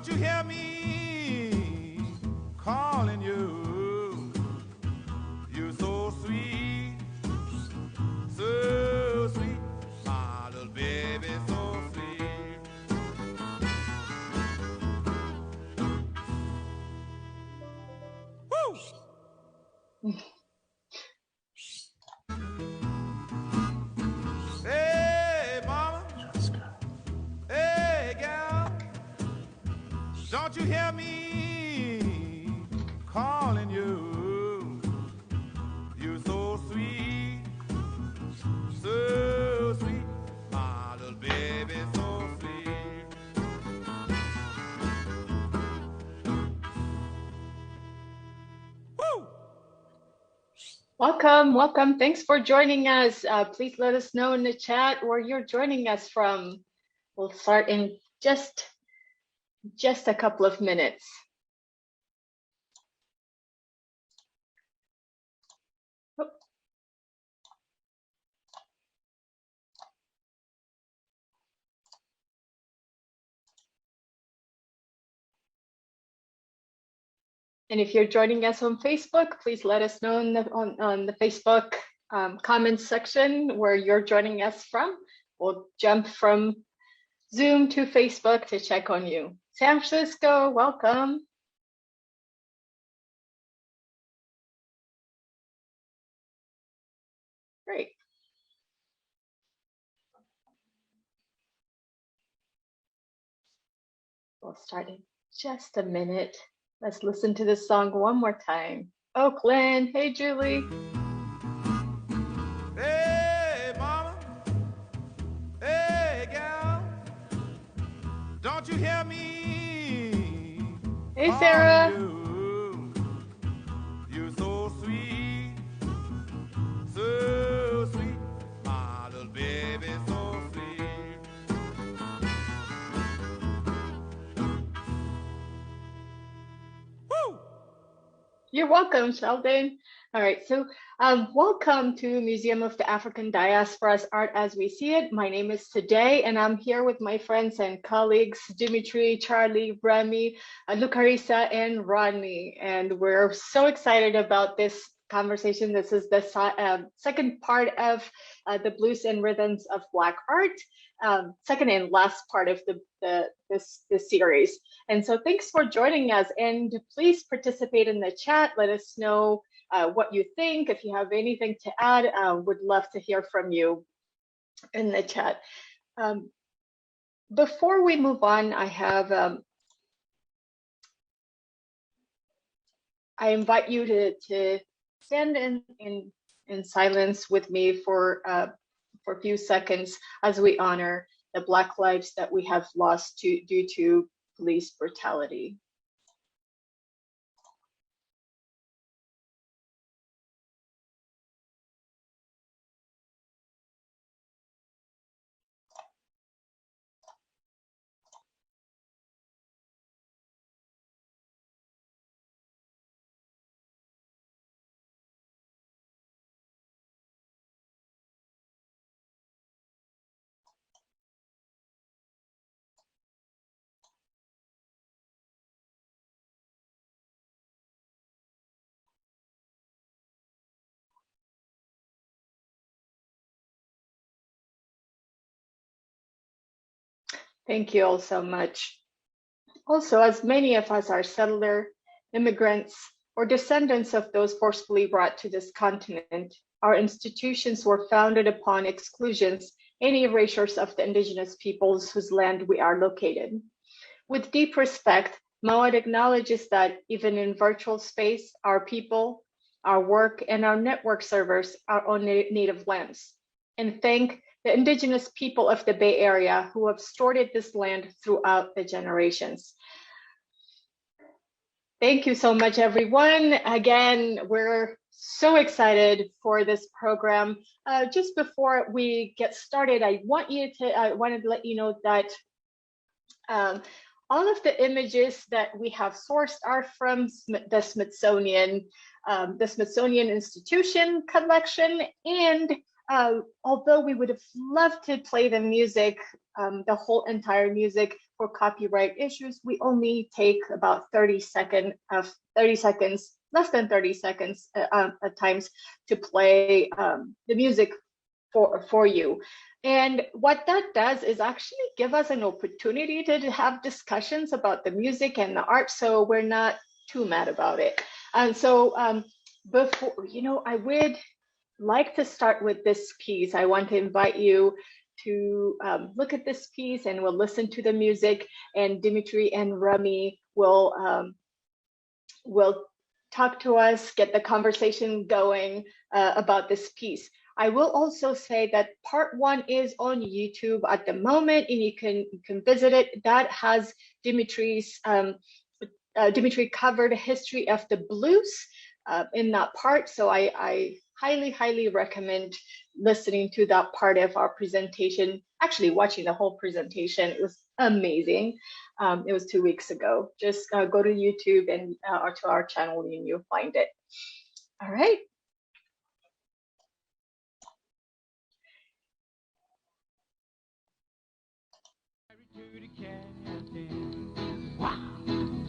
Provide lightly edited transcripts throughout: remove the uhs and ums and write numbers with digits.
Don't you hear me calling you? You're so sweet, so sweet, my little baby, so sweet. Woo! Hey, mama. Hey, gal. Don't you hear me calling you? You're so sweet, so sweet, my little baby, so sweet. Woo! Welcome. Thanks for joining us. Please let us know in the chat where you're joining us from. We'll start in just a couple of minutes. Oh. And if you're joining us on Facebook, please let us know on the Facebook comments section where you're joining us from. We'll jump from Zoom to Facebook to check on you. San Francisco, welcome. Great. We'll start in just a minute. Let's listen to this song one more time. Oakland, hey Julie. Hey, mama. Hey, gal. Don't you hear me? Hey, Sarah. You. You're so sweet, so sweet, my little baby, so sweet. Woo! You're welcome, Sheldon. All right, so welcome to Museum of the African Diaspora's Art as We See It. My name is Today, and I'm here with my friends and colleagues, Dimitri, Charlie, Remy, Lucarissa, and Rodney. And we're so excited about this conversation. This is the second part of the Blues and Rhythms of Black Art, second and last part of this series. And so thanks for joining us, and please participate in the chat. Let us know what you think. If you have anything to add, would love to hear from you in the chat. Before we move on, I have I invite you to stand in silence with me for a few seconds as we honor the Black lives that we have lost due to police brutality. Thank you all so much. Also, as many of us are settler, immigrants, or descendants of those forcefully brought to this continent, our institutions were founded upon exclusions and erasures of the indigenous peoples whose land we are located. With deep respect, Mawad acknowledges that even in virtual space, our people, our work, and our network servers are on native lands, and thank the indigenous people of the Bay Area who have stewarded this land throughout the generations. Thank you so much, everyone. Again, we're so excited for this program. Just before we get started, I wanted to let you know that all of the images that we have sourced are from the Smithsonian Institution collection, and although we would have loved to play the music, the whole entire music for copyright issues, we only take about 30 seconds, less than 30 seconds at times to play the music for you. And what that does is actually give us an opportunity to have discussions about the music and the art, so we're not too mad about it. And so before, I would like to start with this piece. I want to invite you to look at this piece, and we'll listen to the music, and Dimitri and Remy will talk to us, get the conversation going about this piece. I will also say that part one is on YouTube at the moment, and you can visit it. That has Dimitri covered a history of the blues in that part. So I highly recommend listening to that part of our presentation. Actually, watching the whole presentation, it was amazing. It was 2 weeks ago. Just go to YouTube and or to our channel, and you'll find it. All right.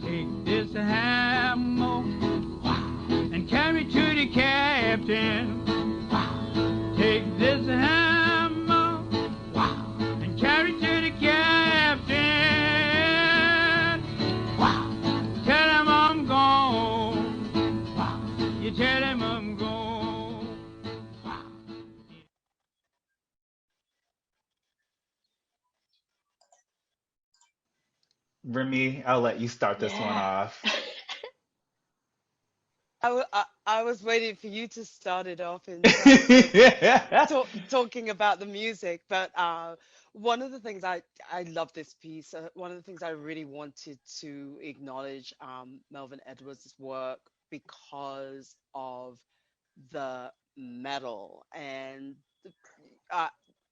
Take this hammer, and carry to the captain. Take this hammer, and carry to the captain. Tell him I'm gone. You tell him I'm gone. Remy, I'll let you start this one Yeah. off. I was waiting for you to start it off in terms of talking about the music, but one of the things I love this piece. One of the things I really wanted to acknowledge Melvin Edwards' work because of the metal, and uh,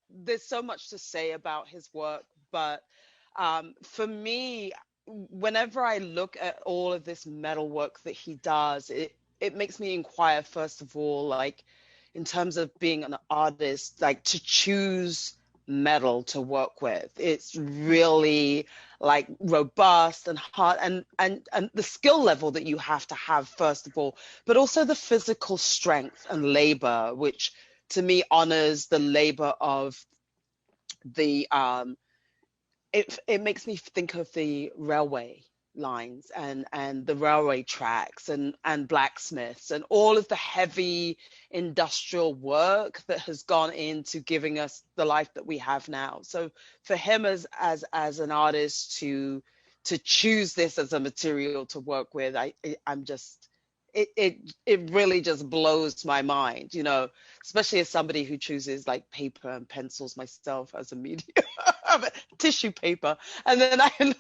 there's so much to say about his work, but for me, whenever I look at all of this metal work that he does, it makes me inquire, first of all, like in terms of being an artist, like to choose metal to work with. It's really like robust and hard, and the skill level that you have to have, first of all, but also the physical strength and labor, which to me honors the labor of the it makes me think of the railway lines and the railway tracks and blacksmiths and all of the heavy industrial work that has gone into giving us the life that we have now. So for him as an artist to choose this as a material to work with, I'm just it really just blows my mind, especially as somebody who chooses like paper and pencils myself as a medium, tissue paper. And then I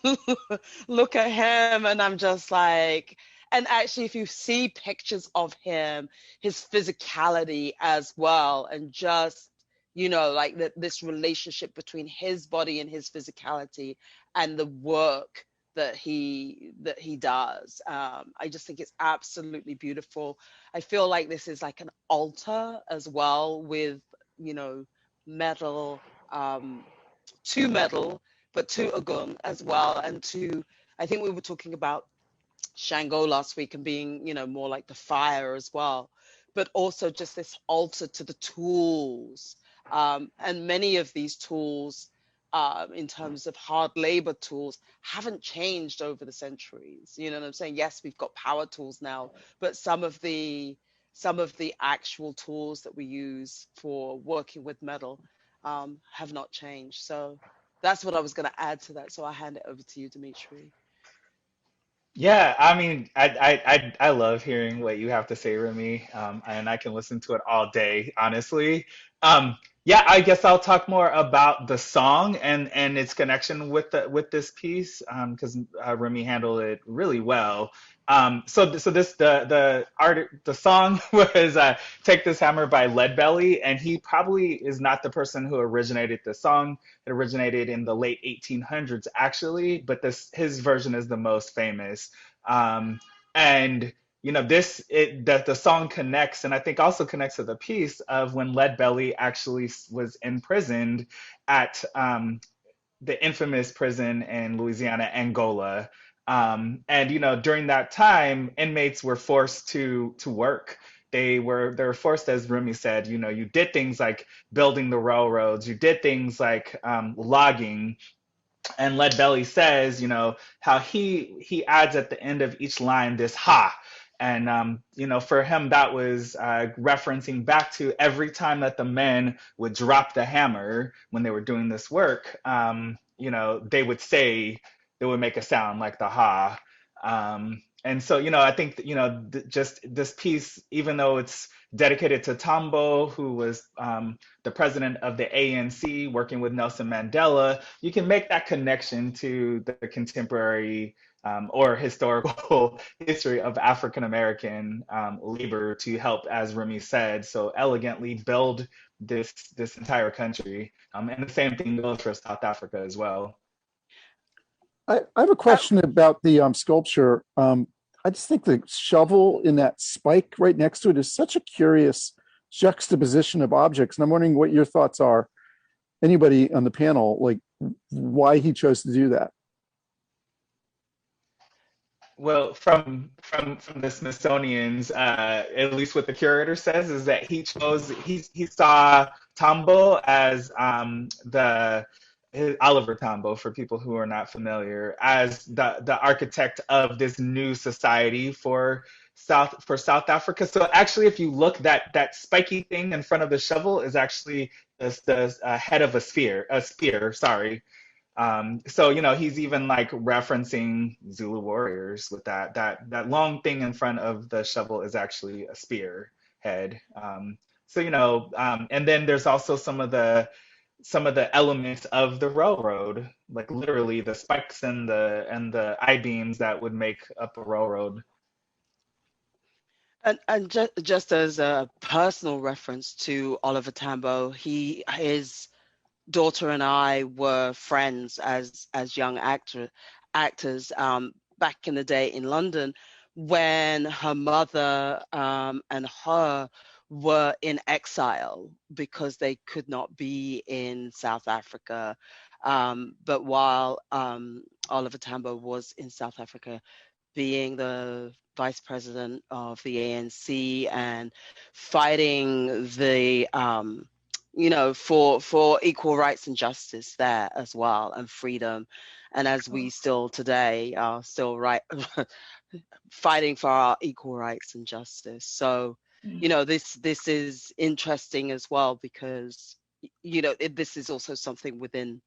look at him and I'm just like, and actually, if you see pictures of him, his physicality as well, and just, like this relationship between his body and his physicality and the work that he does. I just think it's absolutely beautiful. I feel like this is like an altar as well with, metal, to metal, but to Ogun as well. And I think we were talking about Shango last week and being, more like the fire as well, but also just this altar to the tools. And many of these tools, in terms of hard labor tools, haven't changed over the centuries. You know what I'm saying? Yes, we've got power tools now, but some of the actual tools that we use for working with metal have not changed. So that's what I was going to add to that. So I hand it over to you, Dimitri. Yeah, I mean, I love hearing what you have to say, Remy, and I can listen to it all day, honestly. Yeah, I guess I'll talk more about the song and its connection with this piece, because Remy handled it really well. So this the song was "Take This Hammer" by Leadbelly, and he probably is not the person who originated the song. It originated in the late 1800s, actually, but his version is the most famous. And that the song connects, and I think also connects to the piece of when Lead Belly actually was imprisoned at the infamous prison in Louisiana, Angola. And during that time, inmates were forced to work. They were forced, as Rumi said, you did things like building the railroads, you did things like logging. And Lead Belly says, how he adds at the end of each line this ha. And for him, that was referencing back to every time that the men would drop the hammer when they were doing this work. They would make a sound like the ha. And so, I think that, just this piece, even though it's dedicated to Tambo, who was the president of the ANC, working with Nelson Mandela, you can make that connection to the contemporary or historical history of African American labor to help, as Remy said, so elegantly build this entire country. And the same thing goes for South Africa as well. I have a question about the sculpture. I just think the shovel in that spike right next to it is such a curious juxtaposition of objects. And I'm wondering what your thoughts are, anybody on the panel, like why he chose to do that. Well, from the Smithsonian's, at least what the curator says is that he saw Tambo as Oliver Tambo, for people who are not familiar, as the architect of this new society for South Africa. So actually, if you look, that spiky thing in front of the shovel is actually the head of a spear. Sorry. So he's even like referencing Zulu warriors with that long thing in front of the shovel is actually a spear head. And then there's also some of the elements of the railroad, like literally the spikes and the I-beams that would make up a railroad. And just as a personal reference to Oliver Tambo, his daughter and I were friends as young actors back in the day in London when her mother and her were in exile because they could not be in South Africa. But while Oliver Tambo was in South Africa, being the vice president of the ANC and fighting the for equal rights and justice there as well, and freedom, and as we still today are still fighting for our equal rights and justice. So this is interesting as well because this is also something within,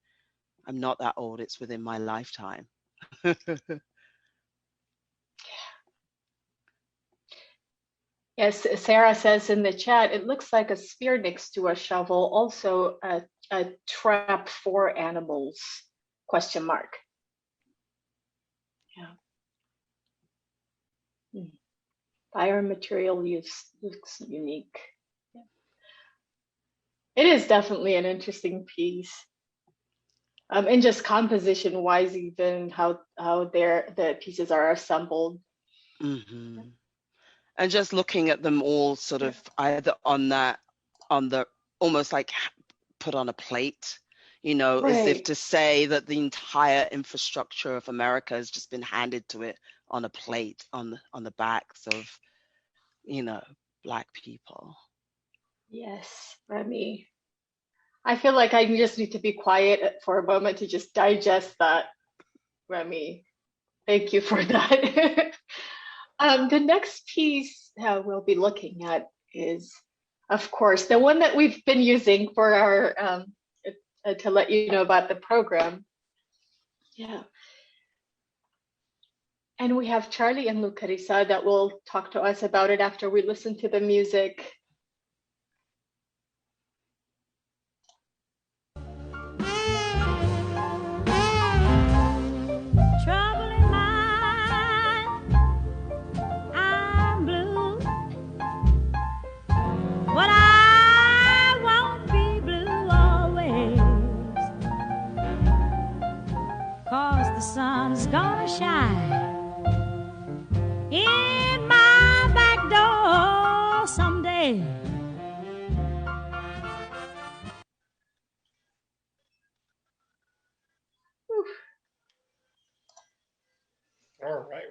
I'm not that old, it's within my lifetime. Yes, Sarah says in the chat, it looks like a spear next to a shovel, also a trap for animals, ? Yeah. Fire material use looks unique. Yeah. It is definitely an interesting piece. And just composition wise, even how the pieces are assembled. Mm-hmm. And just looking at them all sort of either on the almost like put on a plate, right, as if to say that the entire infrastructure of America has just been handed to it on a plate on the backs of, Black people. Yes, Remy. I feel like I just need to be quiet for a moment to just digest that, Remy. Thank you for that. The next piece we'll be looking at is, of course, the one that we've been using for our to let you know about the program. Yeah. And we have Charlie and Lucarissa that will talk to us about it after we listen to the music. The sun's gonna shine in my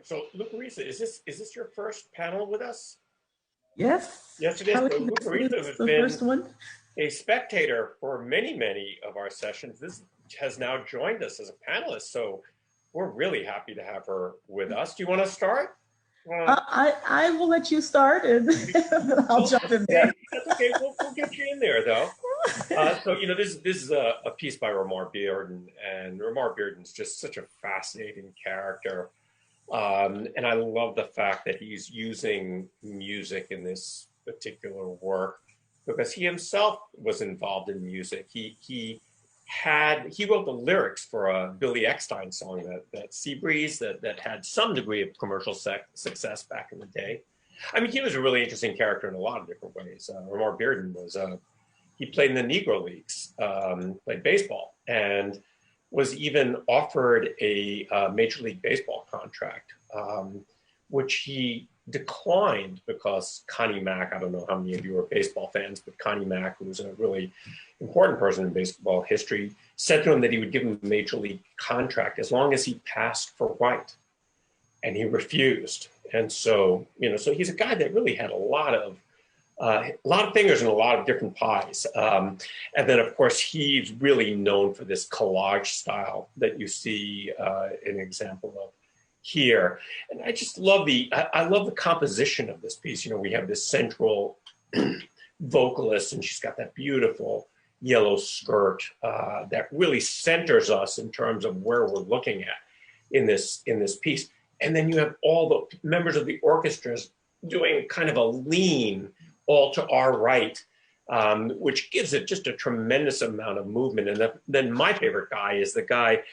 So Lucarisa, is this your first panel with us? Yes, Yes, it is. So Lucarisa it's has the been first one. a spectator for many of our sessions. This has now joined us as a panelist, so we're really happy to have her with us. Do you want to start? I will let you start, and I'll jump in there. That's okay. We'll get you in there, though. So this is a piece by Ramar Bearden, and Ramar Bearden's just such a fascinating character. And I love the fact that he's using music in this particular work because he himself was involved in music. He wrote the lyrics for a Billy Eckstine song that Sea Breeze that had some degree of commercial success back in the day. I mean, he was a really interesting character in a lot of different ways. Ramar Bearden he played in the Negro Leagues, played baseball, and was even offered a Major League Baseball contract, which he declined because Connie Mack, I don't know how many of you are baseball fans, but Connie Mack, who was a really important person in baseball history, said to him that he would give him a Major League contract as long as he passed for white. And he refused. And so, so he's a guy that really had a lot of fingers in a lot of different pies. And then, of course, he's really known for this collage style that you see an example of here. And I just love I love the composition of this piece. We have this central vocalist, and she's got that beautiful yellow skirt that really centers us in terms of where we're looking at in this piece. And then you have all the members of the orchestras doing kind of a lean all to our right, which gives it just a tremendous amount of movement. And then my favorite guy is the guy,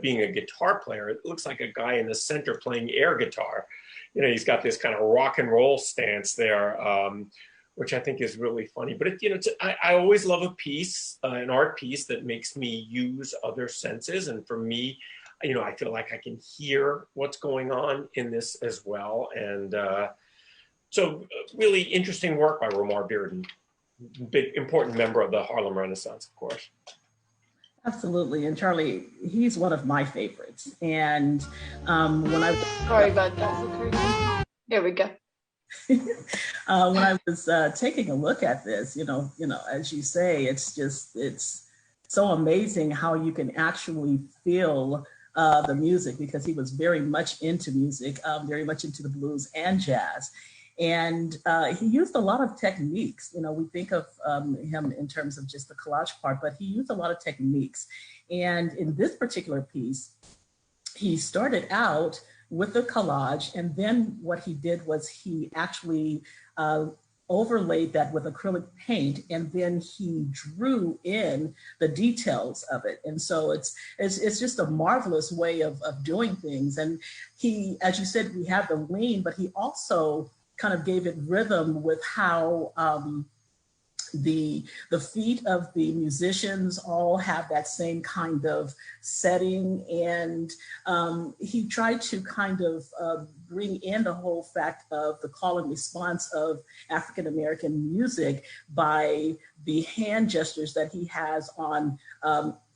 being a guitar player. It looks like a guy in the center playing air guitar. He's got this kind of rock and roll stance there, which I think is really funny. But I always love a piece, an art piece that makes me use other senses. And for me, I feel like I can hear what's going on in this as well. And so really interesting work by Ramar Bearden, big important member of the Harlem Renaissance, of course. Absolutely. And Charlie, he's one of my favorites. And when I Sorry about that. There we go. when I was taking a look at this, as you say, it's so amazing how you can actually feel the music, because he was very much into music, very much into the blues and jazz. And he used a lot of techniques. We think of him in terms of just the collage part, but he used a lot of techniques. And in this particular piece, he started out with the collage, and then what he did was he actually overlaid that with acrylic paint, and then he drew in the details of it. And so it's just a marvelous way of doing things. And he, as you said, we have the lean, but he also kind of gave it rhythm with how the feet of the musicians all have that same kind of setting. And he tried to kind of bring in the whole fact of the call and response of African-American music by the hand gestures that he has on,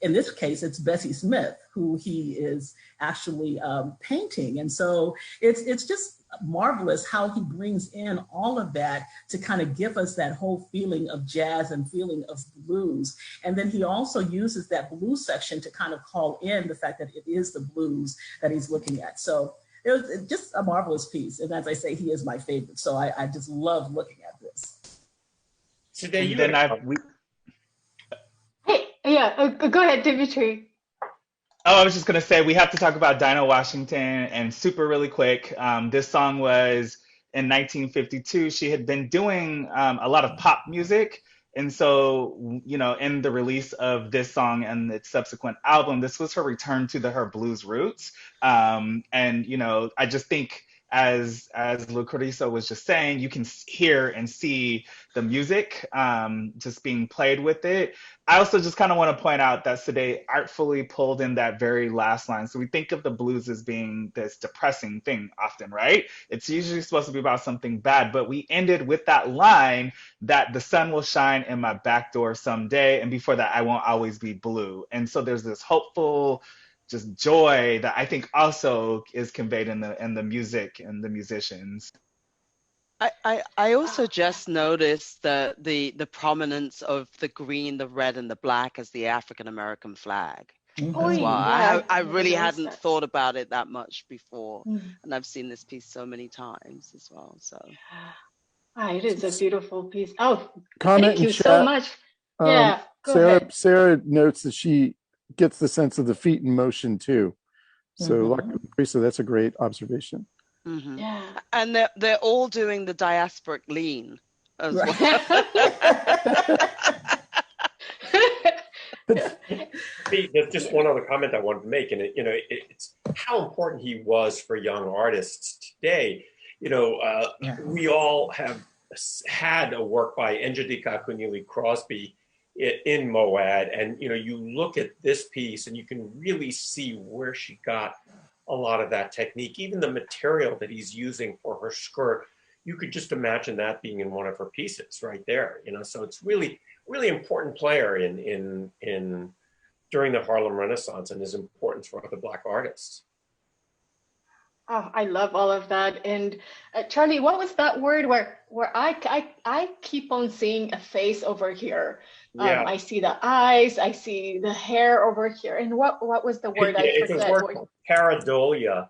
in this case, it's Bessie Smith, who he is actually painting. And so it's just marvelous how he brings in all of that to kind of give us that whole feeling of jazz and feeling of blues. And then he also uses that blues section to kind of call in the fact that it is the blues that he's looking at. So it was just a marvelous piece. And as I say, he is my favorite. So I just love looking at this. So Hey, yeah, go ahead, Dimitri. Oh, I was just going to say, we have to talk about Dinah Washington, and super really quick. This song was in 1952. She had been doing a lot of pop music. And so, in the release of this song and its subsequent album, this was her return to her blues roots. And, I just think, as Lucrecia was just saying, you can hear and see the music just being played with it. I also just kind of want to point out that Sade artfully pulled in that very last line. So we think of the blues as being this depressing thing often, right? It's usually supposed to be about something bad, but we ended with that line that the sun will shine in my back door someday, and before that, I won't always be blue. And so there's this hopeful just joy that I think also is conveyed in the music and the musicians. I also just noticed the prominence of the green, the red, and the black as the African American flag Oh, as well. yeah, I I really noticed hadn't that. thought about it that much before, Mm. and I've seen this piece so many times as well. So Ah, it is a beautiful piece. Oh, Comment thank in you so chat. much. Um, Yeah, go ahead. Sarah notes that she gets the sense of the feet in motion too. So, Lisa, that's a great observation. hmm Yeah. and they're all doing the diasporic lean as well. Yeah. There's just one other comment I wanted to make, and it's how important he was for young artists today. We all have had a work by Njideka Akunyili Crosby in Moad, and you look at this piece and you can really see where she got a lot of that technique, even the material that he's using for her skirt. You could just imagine that being in one of her pieces right there. So it's really important player in during the Harlem Renaissance, and his importance for other Black artists. Oh, I love all of that. And Charlie, what was that word where I keep on seeing a face over here? Yeah, I see the eyes, I see the hair over here. And what was the word? I it's a forget. word called pareidolia.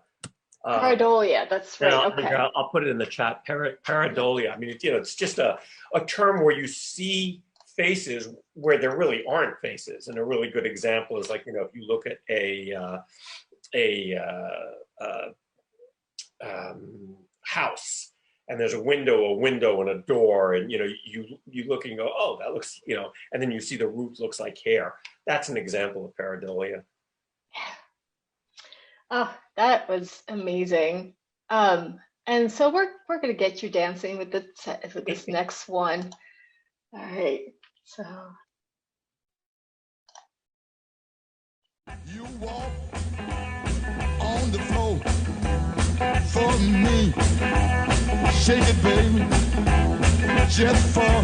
Pareidolia, that's right. And Okay. I'll put it in the chat. Pareidolia. I mean, it's just a term where you see faces where there really aren't faces. And a really good example is, like, if you look at a house, and there's a window and a door, and you look and go, oh, that looks, and then you see the roof looks like hair. That's an example of pareidolia. Oh, that was amazing. And so we're gonna get you dancing with this next one. All right. So You walk on the floor for me. Shake it, baby, just for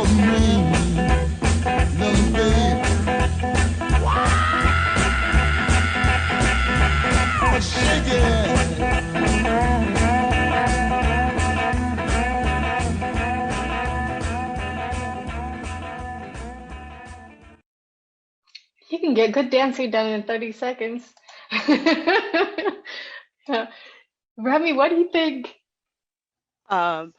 me. Little baby. Shake it. you can get good dancing done in 30 seconds. Remy, what do you think? Um,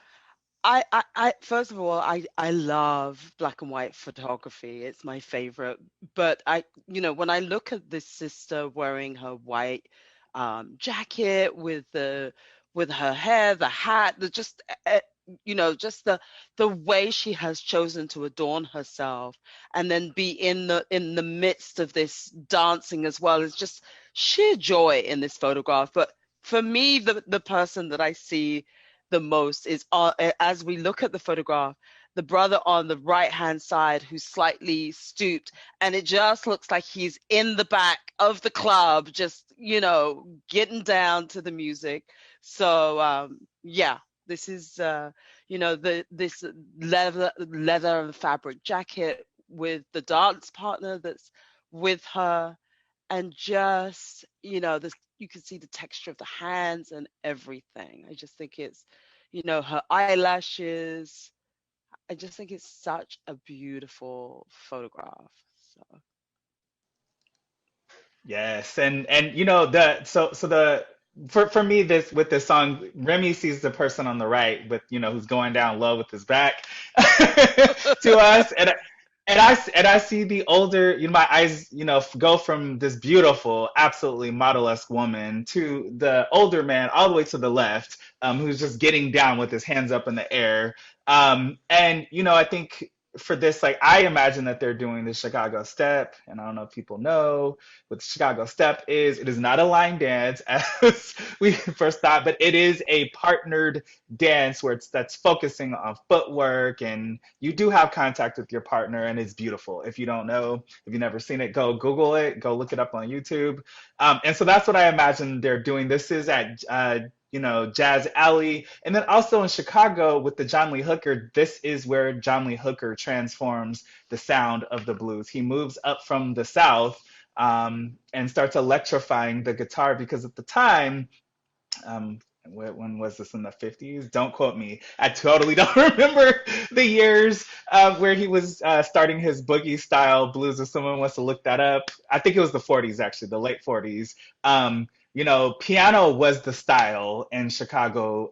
I first of all, I love black and white photography. It's my favorite. But when I look at this sister wearing her white jacket with her hair, the hat, just the way she has chosen to adorn herself, and then be in the midst of this dancing as well, is just sheer joy in this photograph. But for me, the person that I see the most is, as we look at the photograph, the brother on the right hand side who's slightly stooped, and it just looks like he's in the back of the club, just getting down to the music. So yeah, this is this leather and fabric jacket with the dance partner that's with her, and just this, you can see the texture of the hands and everything. I just think it's her eyelashes. I just think it's such a beautiful photograph. So Yes, and for me, with this song, Remy sees the person on the right with who's going down low with his back to us, and I see the older, my eyes go from this beautiful, absolutely model-esque woman to the older man all the way to the left, who's just getting down with his hands up in the air. And I think for this, like, I imagine that they're doing the Chicago step, and I don't know if people know what the Chicago step is. It is not a line dance as we first thought, but it is a partnered dance that's focusing on footwork, and you do have contact with your partner, and it's beautiful. If you don't know, if you've never seen it, go Google it, go look it up on YouTube. And so that's what I imagine they're doing. This is at Jazz Alley. And then also in Chicago with the John Lee Hooker, this is where John Lee Hooker transforms the sound of the blues. He moves up from the South and starts electrifying the guitar because at the time, when was this, in the 50s? Don't quote me. I totally don't remember the years where he was starting his boogie style blues. If someone wants to look that up, I think it was the 40s, actually, the late 40s. Piano was the style in Chicago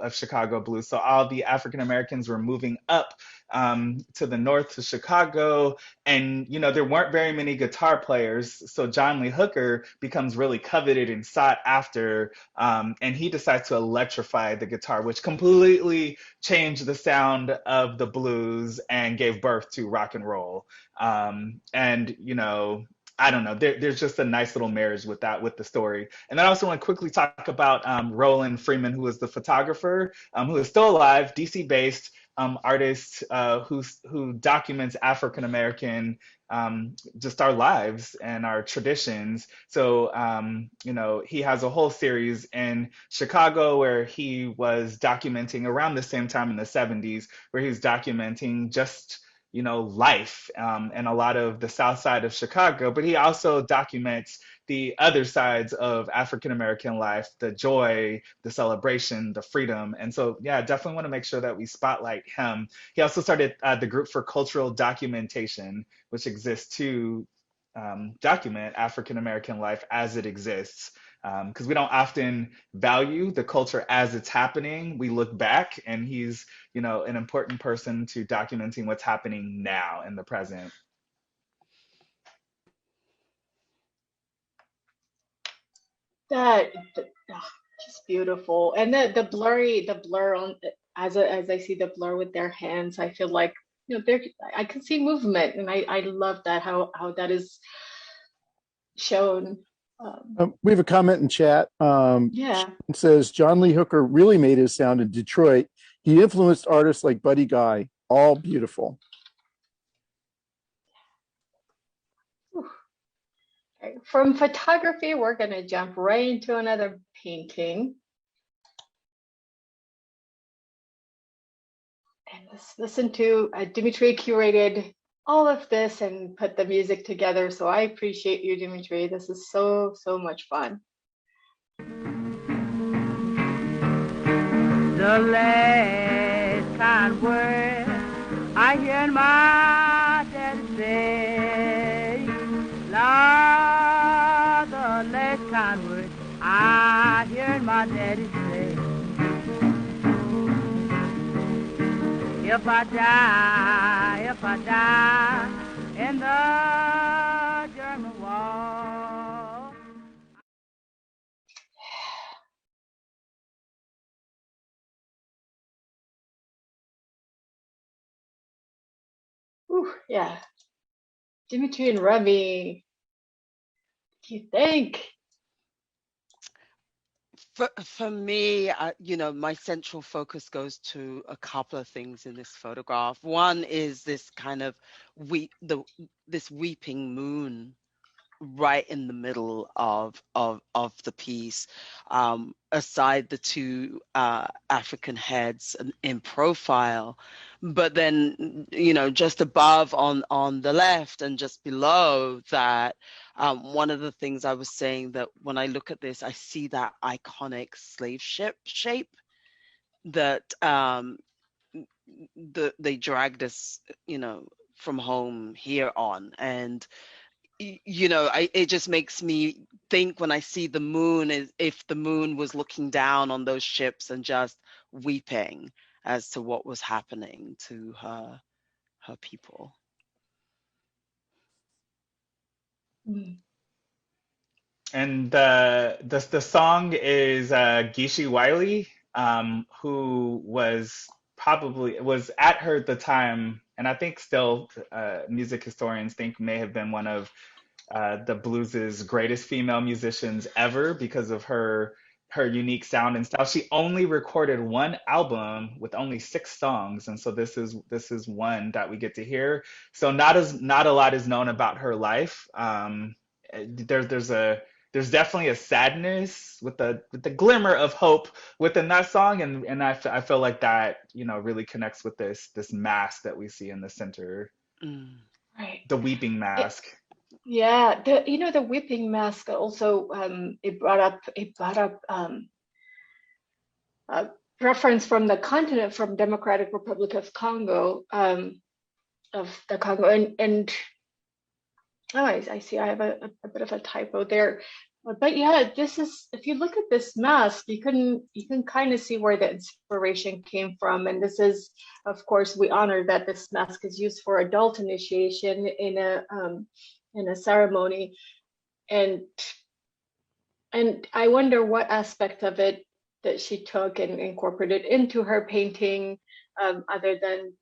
blues. So all the African Americans were moving up to the north to Chicago, and there weren't very many guitar players. So John Lee Hooker becomes really coveted and sought after, and he decides to electrify the guitar, which completely changed the sound of the blues and gave birth to rock and roll. I don't know. There's just a nice little marriage with that, with the story. And then I also want to quickly talk about Roland Freeman, who is the photographer, who is still alive, DC-based artist who documents African American just our lives and our traditions. So he has a whole series in Chicago where he was documenting around the same time in the 70s, where he was documenting just life and a lot of the South Side of Chicago, but he also documents the other sides of African American life, the joy, the celebration, the freedom. And so, yeah, definitely want to make sure that we spotlight him. He also started the Group for Cultural Documentation, which exists to document African American life as it exists. Because we don't often value the culture as it's happening. We look back, and he's, an important person to documenting what's happening now in the present. Just beautiful. And the blur on, as I see the blur with their hands, I feel like I can see movement, and I love that how that is shown. We have a comment in chat. Yeah. It says John Lee Hooker really made his sound in Detroit. He influenced artists like Buddy Guy. All beautiful. Okay. From photography, we're going to jump right into another painting. And let's listen to Dimitri curated all of this and put the music together. So I appreciate you, Dimitri. This is so much fun. The last kind word I hear my daddy say, Lord, the last kind word I hear my daddy say, if I die in the German wall. Yeah. Dimitri and Remy, what do you think? For me, my central focus goes to a couple of things in this photograph. One is this kind of this weeping moon right in the middle of the piece, aside the two African heads in profile, but then just above on the left and just below that, one of the things I was saying, that when I look at this, I see that iconic slave ship shape that they dragged us from home here on. And it just makes me think, when I see the moon, is if the moon was looking down on those ships and just weeping as to what was happening to her people. And the song is Geeshie Wiley, who was at her at the time, and I think still music historians think may have been one of the blues's greatest female musicians ever because of her unique sound and style. She only recorded one album with only 6 songs, and so this is one that we get to hear. So not a lot is known about her life. There's definitely a sadness with the glimmer of hope within that song, and I feel like that really connects with this mask that we see in the center, Right? The weeping mask. Yeah, the whipping mask also, it brought up a reference from the continent, from Democratic Republic of Congo, of the Congo, and oh, I see I have a bit of a typo there. But yeah, this is, if you look at this mask, you can kind of see where the inspiration came from. And this is, of course, we honor that this mask is used for adult initiation in a ceremony. And I wonder what aspect of it that she took and incorporated into her painting, other than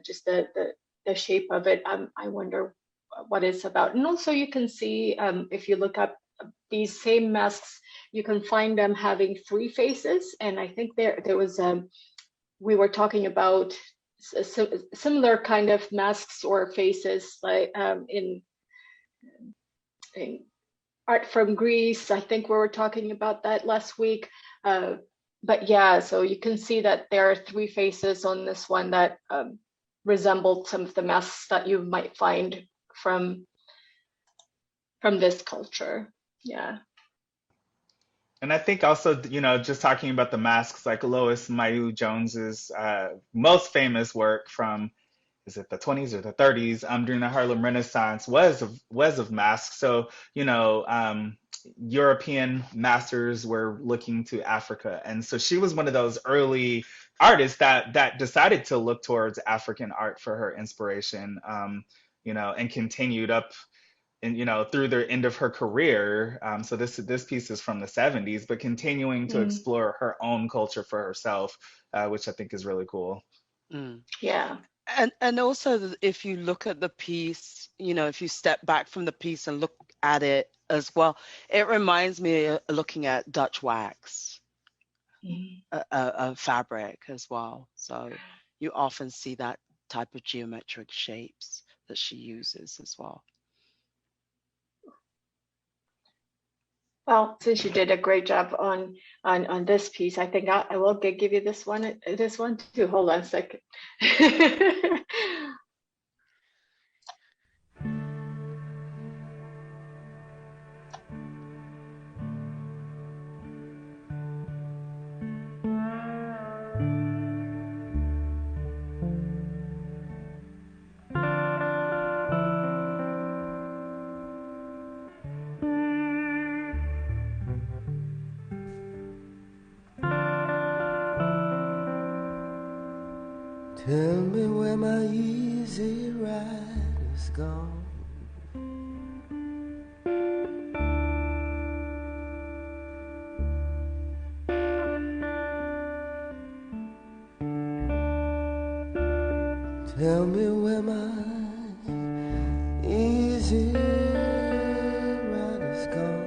just the shape of it. I wonder what it's about. And also, you can see, if you look up these same masks, you can find them having three faces. And I think there was, we were talking about similar kind of masks or faces, like in art from Greece. I think we were talking about that last week. But yeah, so you can see that there are three faces on this one that resembled some of the masks that you might find from this culture. Yeah. And I think also, just talking about the masks, like Lois Mailloux Jones's most famous work from, is it the 20s or the 30s, during the Harlem Renaissance, was of masks. So, European masters were looking to Africa, and so she was one of those early artists that decided to look towards African art for her inspiration, and continued up and through the end of her career. So this piece is from the 70s, but continuing to Mm, explore her own culture for herself, which I think is really cool. Mm. yeah. And also, if you look at the piece, if you step back from the piece and look at it as well, it reminds me of looking at Dutch wax, Mm. a fabric as well. So you often see that type of geometric shapes that she uses as well. Well, since you did a great job on this piece, I think I will give you this one too. Hold on a second. Tell me where my easy rider's gone. Tell me where my easy rider's gone.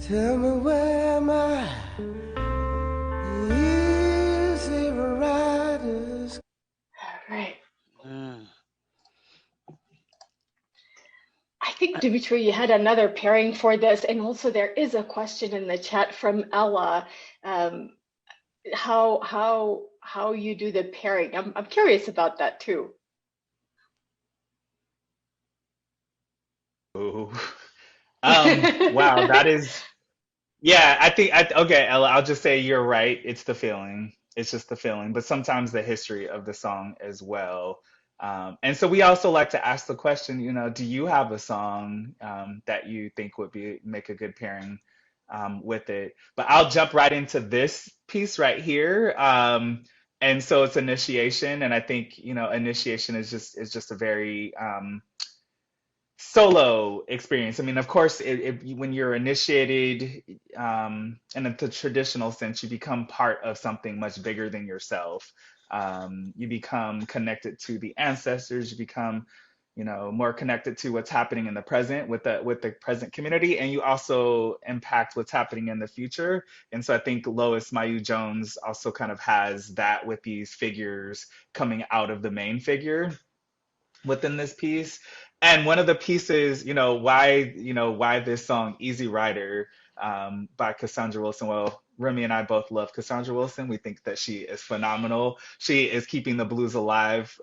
Tell me where my easy rider's. All right. Mm. I think, Dimitri, you had another pairing for this, and also there is a question in the chat from Ella. Um, how you do the pairing? I'm curious about that too. Ooh. Wow, that is, yeah, okay, Ella, I'll just say you're right. It's the feeling. It's just the feeling, but sometimes the history of the song as well. And so we also like to ask the question, do you have a song that you think would make a good pairing with it? But I'll jump right into this piece right here. And so it's initiation, and I think, initiation is just a very solo experience. I mean, of course, when you're initiated, in the traditional sense, you become part of something much bigger than yourself. You become connected to the ancestors. You become, more connected to what's happening in the present with the present community, and you also impact what's happening in the future. And so I think Lois Mailloux Jones also kind of has that with these figures coming out of the main figure within this piece. And one of the pieces, why this song Easy Rider, by Cassandra Wilson. Well, Remy and I both love Cassandra Wilson. We think that she is phenomenal. She is keeping the blues alive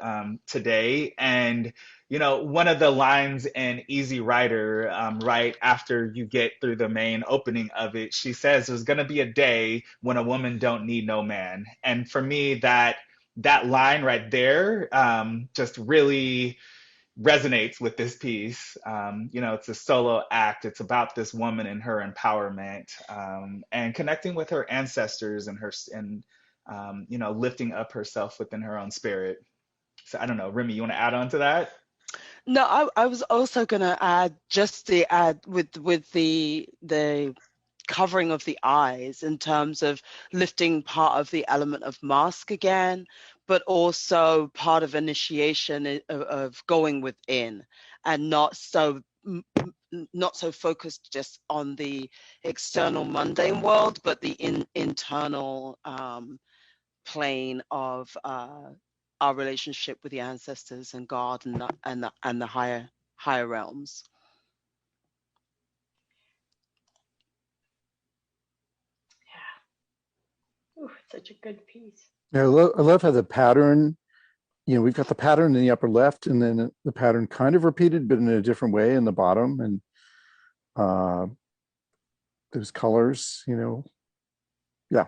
today. And, you know, one of the lines in Easy Rider, right after you get through the main opening of it, she says, "There's going to be a day when a woman don't need no man." And for me, that line right there just really resonates with this piece. You know, it's a solo act. It's about this woman and her empowerment, and connecting with her ancestors and you know, lifting up herself within her own spirit. So I don't know, Remy, you want to add on to that? No, I was also going to add just the add with the covering of the eyes in terms of lifting part of the element of mask again, but also part of initiation of going within and not so focused just on the external mundane world, but the internal plane of our relationship with the ancestors and God and the higher realms. Ooh, such a good piece. Yeah, I love how the pattern, you know, we've got the pattern in the upper left and then the pattern kind of repeated, but in a different way in the bottom. And those colors, you know, yeah.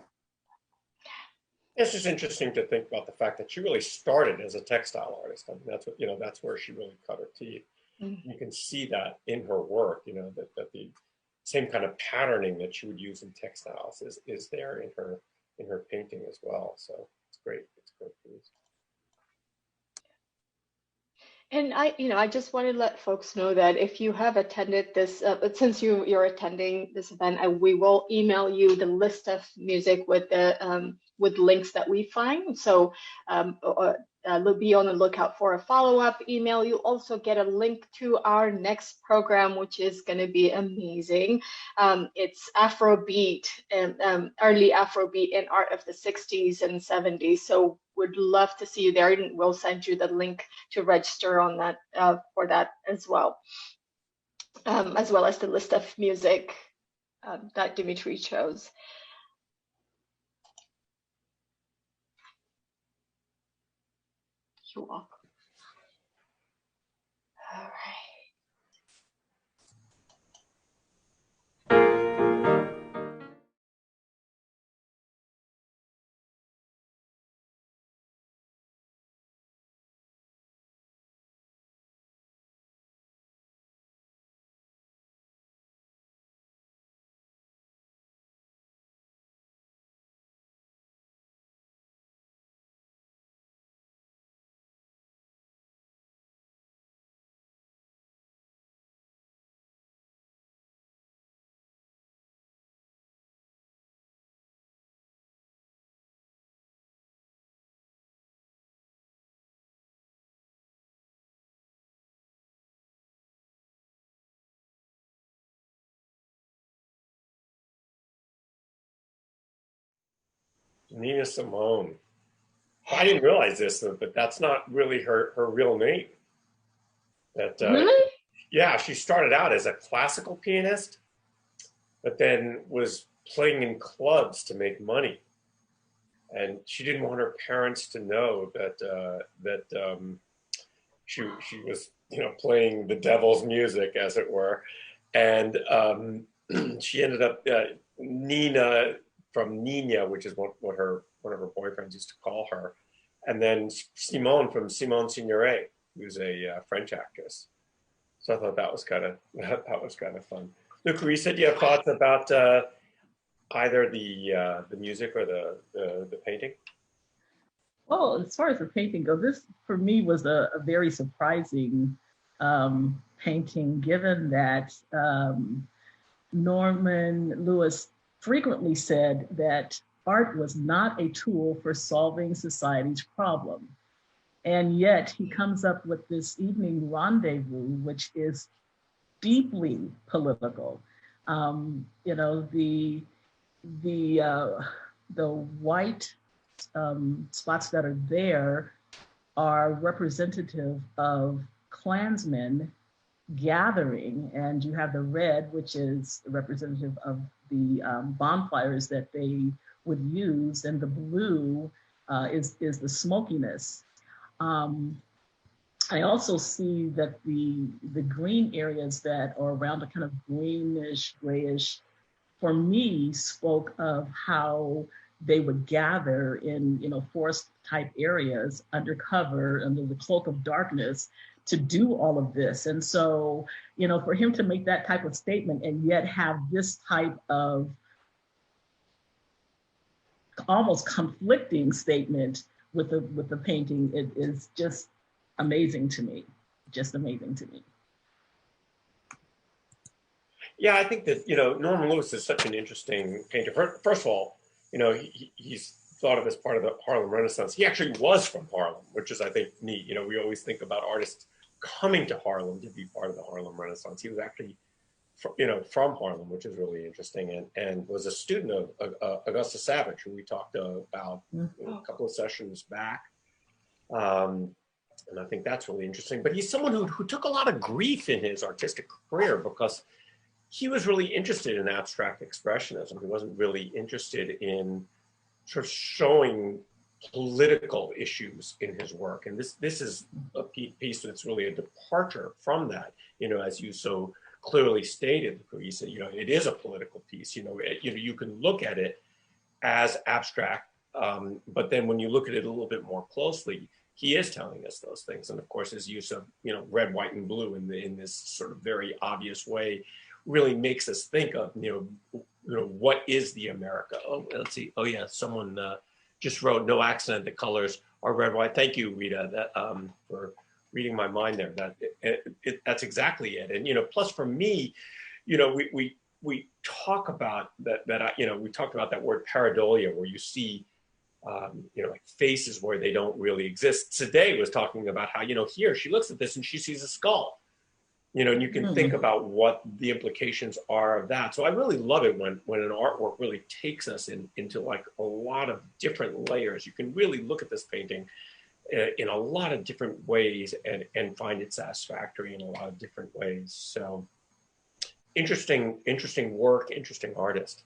It's just interesting to think about the fact that she really started as a textile artist. I mean, that's what, you know, that's where she really cut her teeth. Mm-hmm. You can see that in her work, you know, that the same kind of patterning that she would use in textiles is there in her painting as well. So it's great. It's a great piece. And I just want to let folks know that if you have attended this, since you're attending this event, we will email you the list of music with the with links that we find. So be on the lookout for a follow-up email. You also get a link to our next program, which is going to be amazing. It's Afrobeat and early Afrobeat and art of the 60s and 70s. So would love to see you there, and we'll send you the link to register on that for that as well as the list of music that Dimitri chose. You're welcome. All right. Nina Simone. I didn't realize this, but that's not really her real name. Really? Yeah, she started out as a classical pianist, but then was playing in clubs to make money. And she didn't want her parents to know that she was, you know, playing the devil's music, as it were. And she ended up Nina from Nina, which is what one of her boyfriends used to call her, and then Simone from Simone Signoret, who's a French actress. So I thought that was kind of fun. Luke, you said you have thoughts about either the music or the painting. Well, as far as the painting goes, this for me was a very surprising painting, given that Norman Lewis frequently said that art was not a tool for solving society's problem. And yet he comes up with this evening rendezvous, which is deeply political. You know, the white spots that are there are representative of Klansmen gathering, and you have the red, which is representative of bonfires that they would use, and the blue is the smokiness. I also see that the green areas that are around a kind of greenish, grayish, for me, spoke of how they would gather in, forest type areas under cover, under the cloak of darkness, to do all of this. And so, for him to make that type of statement and yet have this type of almost conflicting statement with the painting, it is just amazing to me. Just amazing to me. Yeah, I think that, Norman Lewis is such an interesting painter. First of all, he's thought of as part of the Harlem Renaissance. He actually was from Harlem, which is, I think, neat. We always think about artists coming to Harlem to be part of the Harlem Renaissance. He was actually, from Harlem, which is really interesting, and was a student of Augusta Savage, who we talked about a couple of sessions back. And I think that's really interesting. But he's someone who took a lot of grief in his artistic career because he was really interested in abstract expressionism. He wasn't really interested in sort of showing political issues in his work. And this is a piece that's really a departure from that, as you so clearly stated, Louisa, it is a political piece. You can look at it as abstract, but then when you look at it a little bit more closely, he is telling us those things. And of course, his use of, red, white, and blue in this sort of very obvious way really makes us think of, what is the America? Oh, let's see. Oh yeah, someone just wrote, no accident, the colors are red, white. Thank you, Rita, for reading my mind there. That's exactly it. And, plus for me, we talk about we talked about that word pareidolia, where you see, like faces where they don't really exist. Today was talking about how, here she looks at this and she sees a skull, and you can think about what the implications are of that. So I really love it when an artwork really takes us into like a lot of different layers. You can really look at this painting in a lot of different ways and find it satisfactory in a lot of different ways. So interesting work, interesting artist.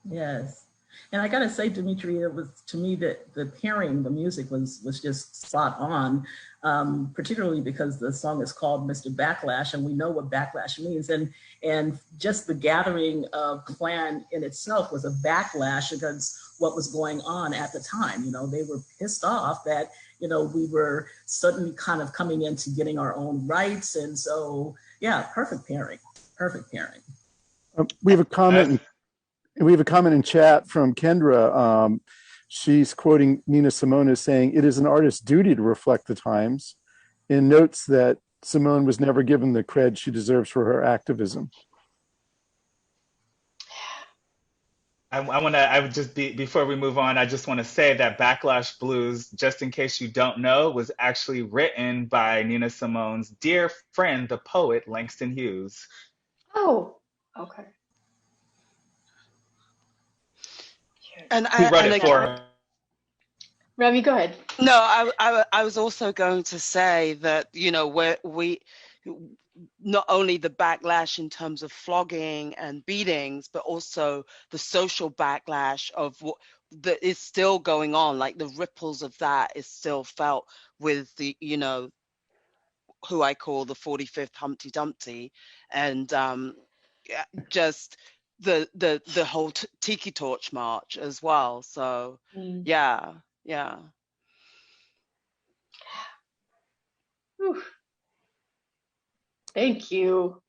Yes. And I gotta say, Dimitri, it was, to me, that the pairing, the music was just spot on, particularly because the song is called Mr. Backlash, and we know what backlash means. And just the gathering of Klan in itself was a backlash against what was going on at the time. They were pissed off that, we were suddenly kind of coming into getting our own rights. And so, yeah, perfect pairing. We have a comment. We have a comment in chat from Kendra. She's quoting Nina Simone as saying, "It is an artist's duty to reflect the times," and notes that Simone was never given the cred she deserves for her activism. I would just before we move on, I just want to say that Backlash Blues, just in case you don't know, was actually written by Nina Simone's dear friend, the poet Langston Hughes. Oh, okay. And he wrote it for her. Remy, go ahead. No, I was also going to say that, where we not only the backlash in terms of flogging and beatings, but also the social backlash of what that is still going on. Like the ripples of that is still felt with the, who I call the 45th Humpty Dumpty, and just the whole Tiki Torch March as well. So yeah. Whew. Thank you.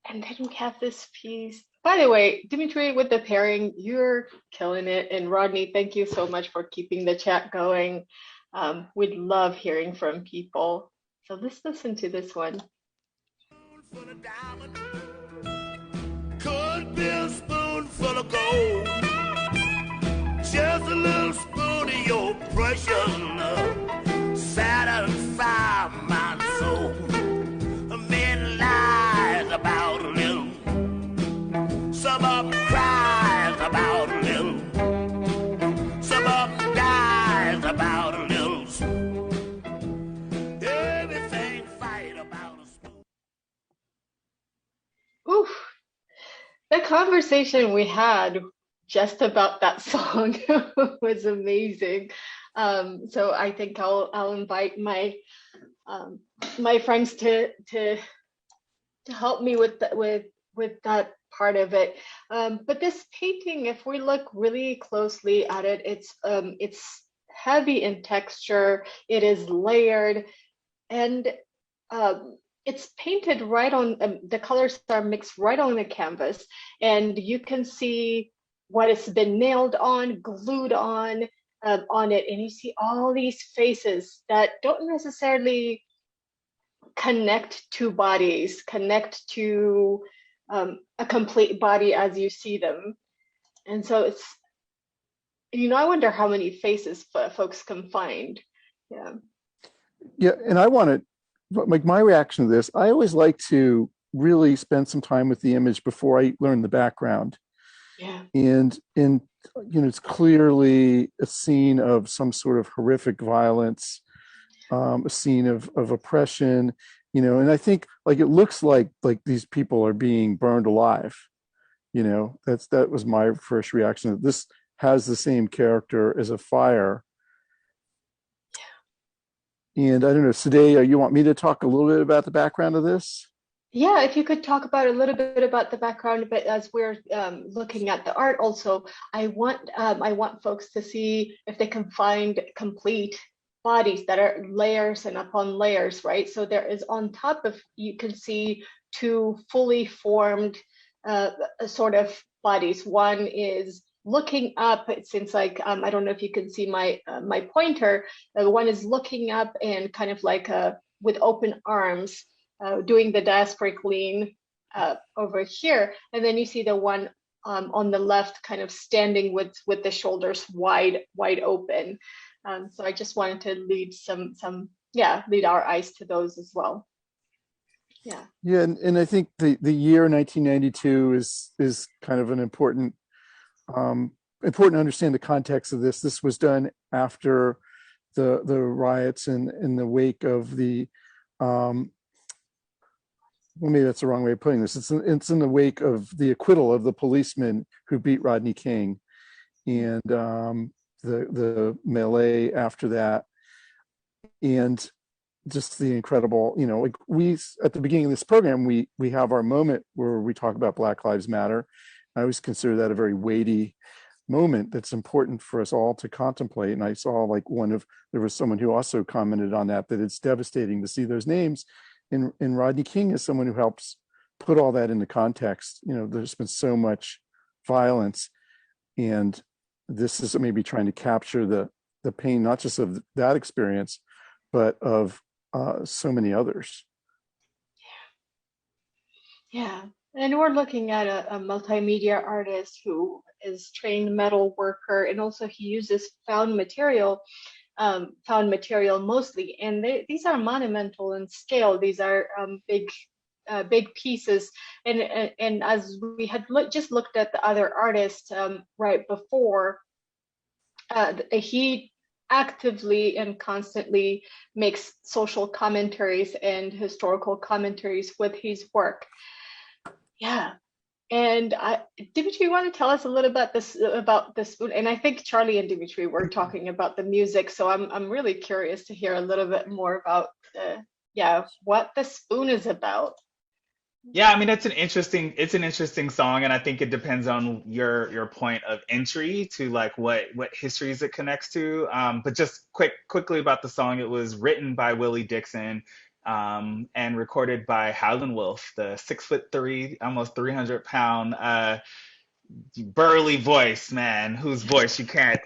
And then we have this piece. By the way, Dimitri, with the pairing, you're killing it. And Rodney, thank you so much for keeping the chat going. We'd love hearing from people. So let's listen to this one. Could be a spoonful of gold, just a little spoon of your precious love, satisfy my soul. Men lies about a little, some of them cries about a little, some of them dies about a little. Everything fight about a spoon. conversation we had just about that song was amazing. So I think I'll invite my friends to help me with that part of it. But this painting, if we look really closely at it, it's heavy in texture. It is layered, and it's painted right on. The colors are mixed right on the canvas, and you can see what it's been nailed on, glued on it, and you see all these faces that don't necessarily connect to bodies, connect to a complete body as you see them. And so it's, I wonder how many faces folks can find. Yeah. Yeah, and I want to, like, my reaction to this, I always like to really spend some time with the image before I learn the background. Yeah. And it's clearly a scene of some sort of horrific violence, a scene of oppression, and I think, like, it looks like these people are being burned alive. That was my first reaction. This has the same character as a fire. And I don't know, Sadeh, you want me to talk a little bit about the background of this? Yeah, if you could talk about a little bit about the background, but as we're looking at the art also, I want folks to see if they can find complete bodies that are layers and upon layers, right? So there is, on top of, you can see two fully formed sort of bodies. One is looking up. It seems like, I don't know if you can see my pointer. One is looking up and kind of like with open arms, doing the diasporic lean over here. And then you see the one on the left kind of standing with the shoulders wide open. So I just wanted to lead our eyes to those as well. Yeah. Yeah, and I think the year 1992 is kind of an important to understand the context of this. This was done after the riots and in the wake of the well, maybe that's the wrong way of putting this. It's in the wake of the acquittal of the policeman who beat Rodney King, and the melee after that, and just the incredible, like, we, at the beginning of this program, we have our moment where we talk about Black Lives Matter. I always consider that a very weighty moment that's important for us all to contemplate. And I saw, like, there was someone who also commented on that it's devastating to see those names. And Rodney King is someone who helps put all that into context. There's been so much violence, and this is maybe trying to capture the pain, not just of that experience, but of so many others. Yeah. And we're looking at a multimedia artist who is trained metal worker, and also he uses found material mostly. And these are monumental in scale. These are big pieces. And as we had just looked at the other artist right before, he actively and constantly makes social commentaries and historical commentaries with his work. Yeah. And Dimitri, you want to tell us a little bit about the spoon? And I think Charlie and Dimitri were talking about the music, so I'm really curious to hear a little bit more about what the spoon is about. Yeah, I mean, it's an interesting song, and I think it depends on your point of entry to, like, what histories it connects to. But just quickly about the song, it was written by Willie Dixon, and recorded by Howlin' Wolf, the 6'3", almost 300-pound burly voice, man, whose voice you can't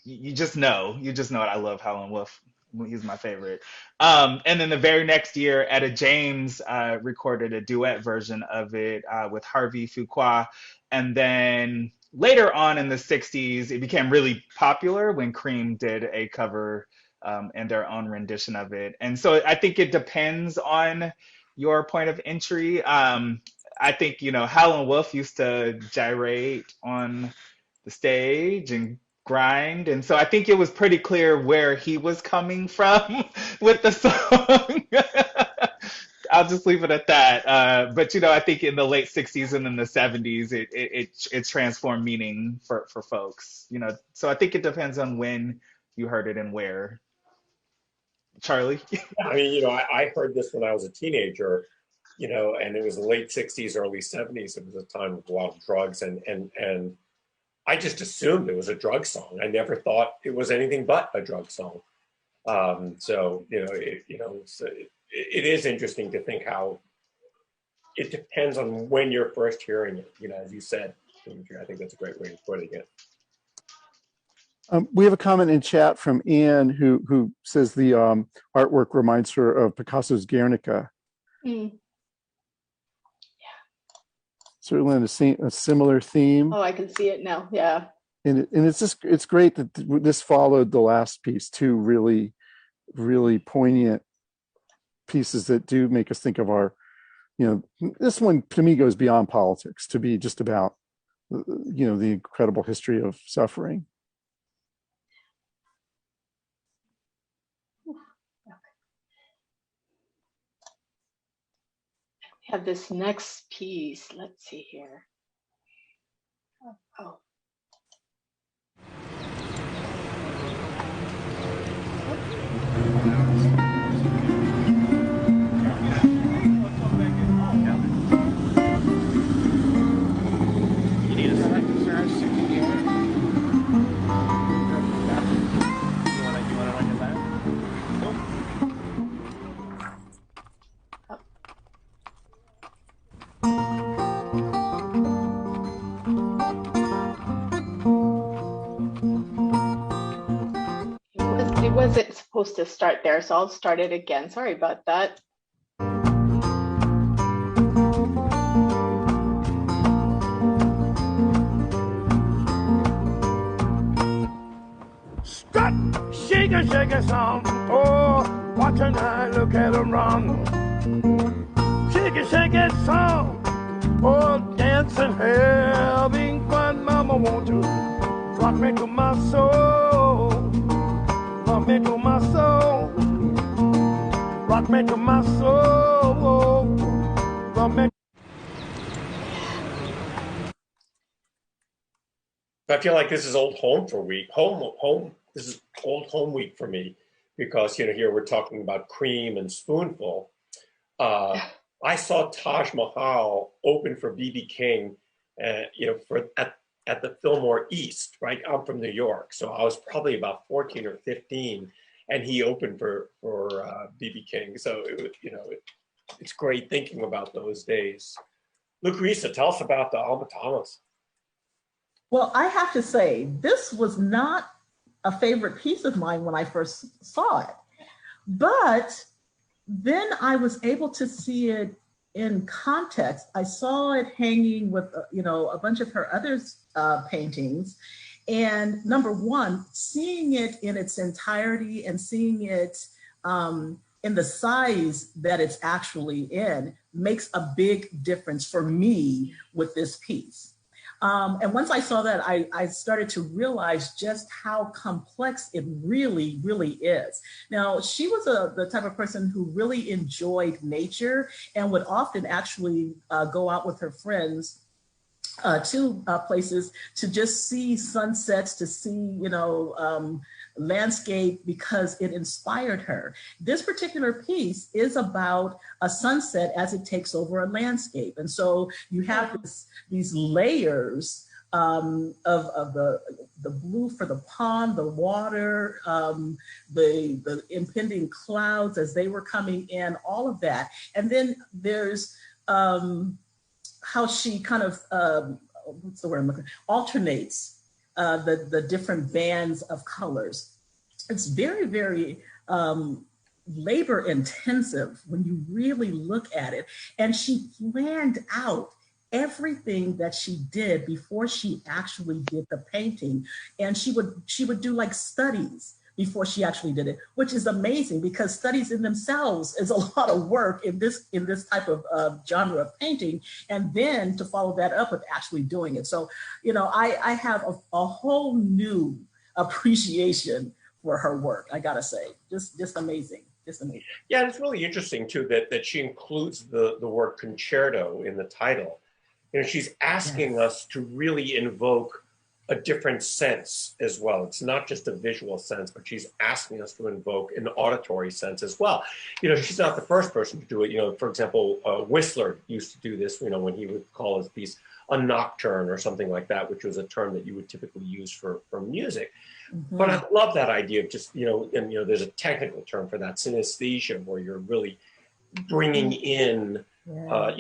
you just know it. I love Howlin' Wolf. He's my favorite. And then the very next year, Etta James recorded a duet version of it with Harvey Fuqua. And then later on in the 60s, it became really popular when Cream did a cover and their own rendition of it. And so I think it depends on your point of entry. I think, Howlin' Wolf used to gyrate on the stage and grind. And so I think it was pretty clear where he was coming from with the song. I'll just leave it at that. But I think in the late '60s and in the '70s, it transformed meaning for folks. So I think it depends on when you heard it and where. Charlie? I mean, I heard this when I was a teenager, and it was the late '60s, early '70s. It was a time of a lot of drugs, and I just assumed it was a drug song. I never thought it was anything but a drug song. It is interesting to think how it depends on when you're first hearing it. As you said, Dimitri, I think that's a great way of putting it. We have a comment in chat from Anne who says the artwork reminds her of Picasso's Guernica. Mm. Certainly a similar theme. Oh, I can see it now. Yeah. And it's great that this followed the last piece, two really, really poignant pieces that do make us think of our, this one to me goes beyond politics to be just about, the incredible history of suffering. We have this next piece. Let's see here. Oh. It wasn't supposed to start there, so I'll start it again. Sorry about that. Strut, shake a song. Oh, watch her now, look at her run. Shake a song. Oh, dancing, having fun, mama, won't you rock me to my soul? Rock me to my soul. Rock me to my soul. Rock me. I feel like this is old home week. This is old home week for me because here we're talking about Cream and Spoonful. I saw Taj Mahal open for B.B. King, at the Fillmore East. Right, I'm from New York, so I was probably about 14 or 15, and he opened for B.B. King. So it's great thinking about those days. Lucrezia, tell us about the Alma Thomas. Well, I have to say, this was not a favorite piece of mine when I first saw it. But then I was able to see it in context. I saw it hanging with, a bunch of her other paintings. And number one, seeing it in its entirety and seeing it in the size that it's actually in makes a big difference for me with this piece. And once I saw that, I started to realize just how complex it really, really is. Now, she was the type of person who really enjoyed nature and would often actually go out with her friends to places to just see sunsets, to see, landscape, because it inspired her. This particular piece is about a sunset as it takes over a landscape. And so you have these layers of the blue for the pond, the water, the impending clouds as they were coming in, all of that. And then there's how she kind of, what's the word I'm looking for? Alternates the different bands of colors. It's very, very labor intensive when you really look at it. And she planned out everything that she did before she actually did the painting. And she would do like studies before she actually did it, which is amazing because studies in themselves is a lot of work in this type of genre of painting, and then to follow that up with actually doing it. So, I have a whole new appreciation for her work. I gotta say, just amazing. Just amazing. Yeah, and it's really interesting too that she includes the word concerto in the title. You know, she's asking us to really invoke a different sense as well. It's not just a visual sense, but she's asking us to invoke an auditory sense as well. You know, she's not the first person to do it. You know, for example, Whistler used to do this, you know, when he would call his piece a nocturne or something like that, which was a term that you would typically use for music. Mm-hmm. But I love that idea of just, you know, and, you know, there's a technical term for that, synesthesia, where you're really bringing in, you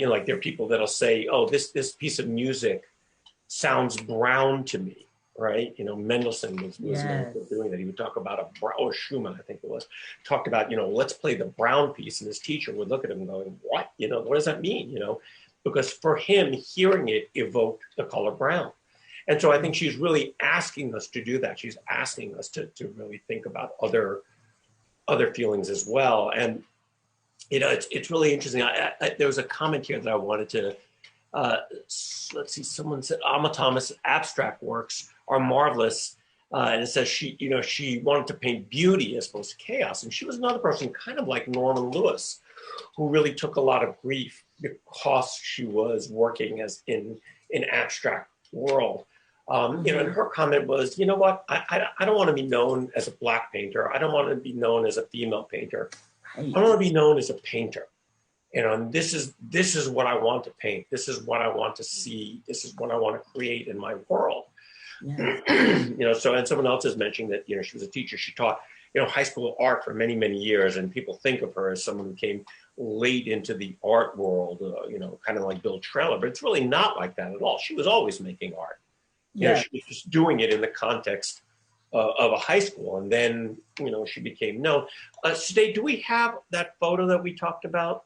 know, like there are people that'll say, oh, this piece of music sounds brown to me, right? You know, Mendelssohn was known for doing that. He would talk about or Schumann, I think it was, talked about, you know, let's play the brown piece. And his teacher would look at him going, what? You know, what does that mean? You know, because for him, hearing it evoked the color brown. And so I think she's really asking us to do that. She's asking us to really think about other feelings as well. And, you know, it's really interesting. There was a comment here that I wanted to, let's see, someone said, Alma Thomas abstract works are marvelous. And it says she wanted to paint beauty as opposed to chaos. And she was another person kind of like Norman Lewis, who really took a lot of grief because she was working as in an abstract world. You know, and her comment was, you know what, I don't want to be known as a Black painter. I don't want to be known as a female painter. I want to be known as a painter. You know, and this is what I want to paint. This is what I want to see. This is what I want to create in my world. Yeah. You know, so, and someone else is mentioning that, you know, she was a teacher. She taught, you know, high school art for many, many years. And people think of her as someone who came late into the art world, you know, kind of like Bill Trailer. But it's really not like that at all. She was always making art. You know, she was just doing it in the context of a high school. And then, you know, she became known. Today, do we have that photo that we talked about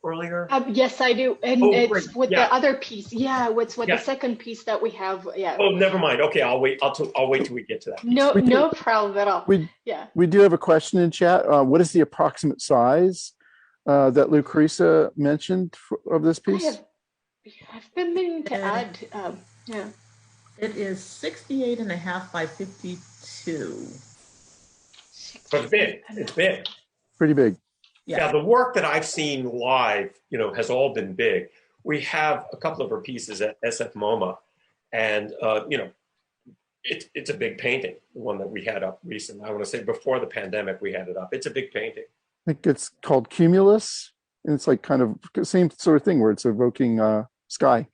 earlier? Yes, I do. And it's with the other piece. Yeah, with the second piece that we have. Yeah. Oh, never mind. Okay, I'll wait. I'll wait till we get to that piece. No problem at all. We do have a question in chat. What is the approximate size that Lucrezia mentioned of this piece? I've been meaning to add. It is 68.5 by 52. So it's big. It's big. Pretty big. Yeah, the work that I've seen live, you know, has all been big. We have a couple of her pieces at SF MoMA, and you know, it's a big painting. The one that we had up recently. I want to say before the pandemic, we had it up. It's a big painting. I think it's called Cumulus, and it's like kind of the same sort of thing where it's evoking sky.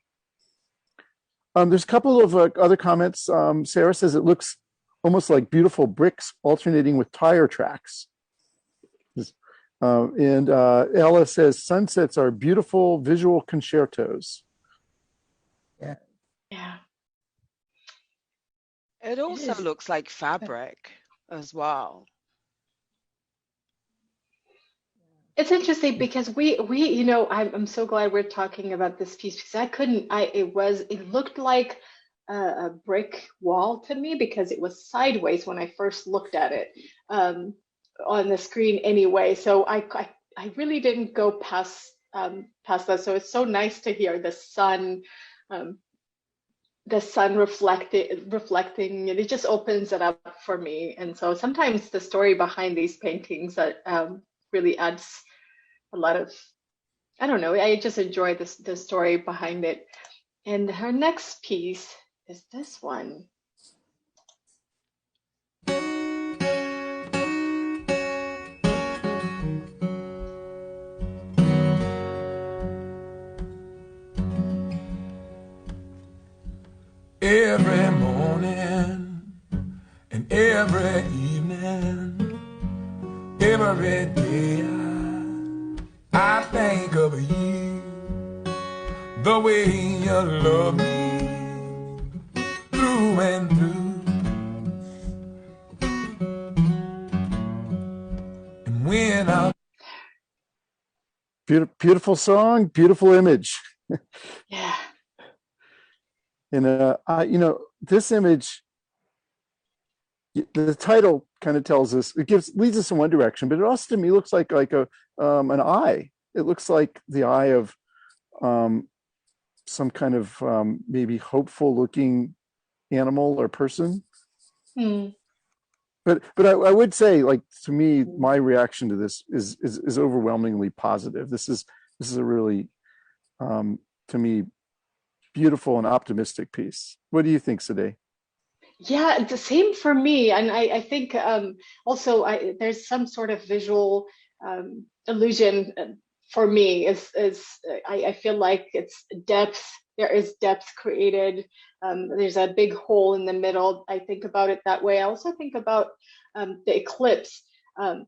There's a couple of other comments. Sarah says it looks almost like beautiful bricks alternating with tire tracks. And Ella says sunsets are beautiful visual concertos. Yeah. It also looks like fabric as well. It's interesting because we you know, I'm so glad we're talking about this piece because it looked like a brick wall to me because it was sideways when I first looked at it on the screen anyway. So I really didn't go past that. So it's so nice to hear the sun reflecting, and it just opens it up for me. And so sometimes the story behind these paintings that really adds a lot of, I don't know, I just enjoy the story behind it. And her next piece is this one. Every morning and every evening, every day I think of you, the way you love me through and through. And when I Beautiful song, beautiful image. Yeah. And you know, this image, the title kind of tells us, leads us in one direction, but it also to me looks like an eye. It looks like the eye of some kind of maybe hopeful looking animal or person. But I would say, like, to me, my reaction to this is overwhelmingly positive. This is a really, um, to me, beautiful and optimistic piece. What do you think, Sade? Yeah, the same for me. And I think also there's some sort of visual illusion for me I feel like it's depth. There is depth created. There's a big hole in the middle. I think about it that way. I also think about the eclipse. Um,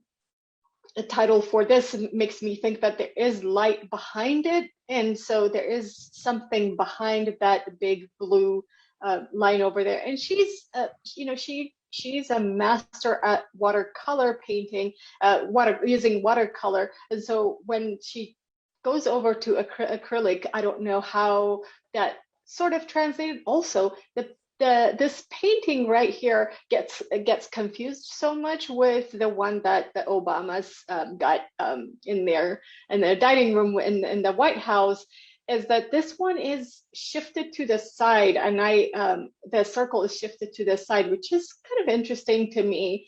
the title for this makes me think that there is light behind it, and so there is something behind that big blue line over there. And she's, she's a master at watercolor painting, using watercolor. And so when she goes over to acrylic, I don't know how that sort of translated. Also, this painting right here gets confused so much with the one that the Obamas got in there in the dining room in the White House, is that this one is shifted to the side, and the circle is shifted to the side, which is kind of interesting to me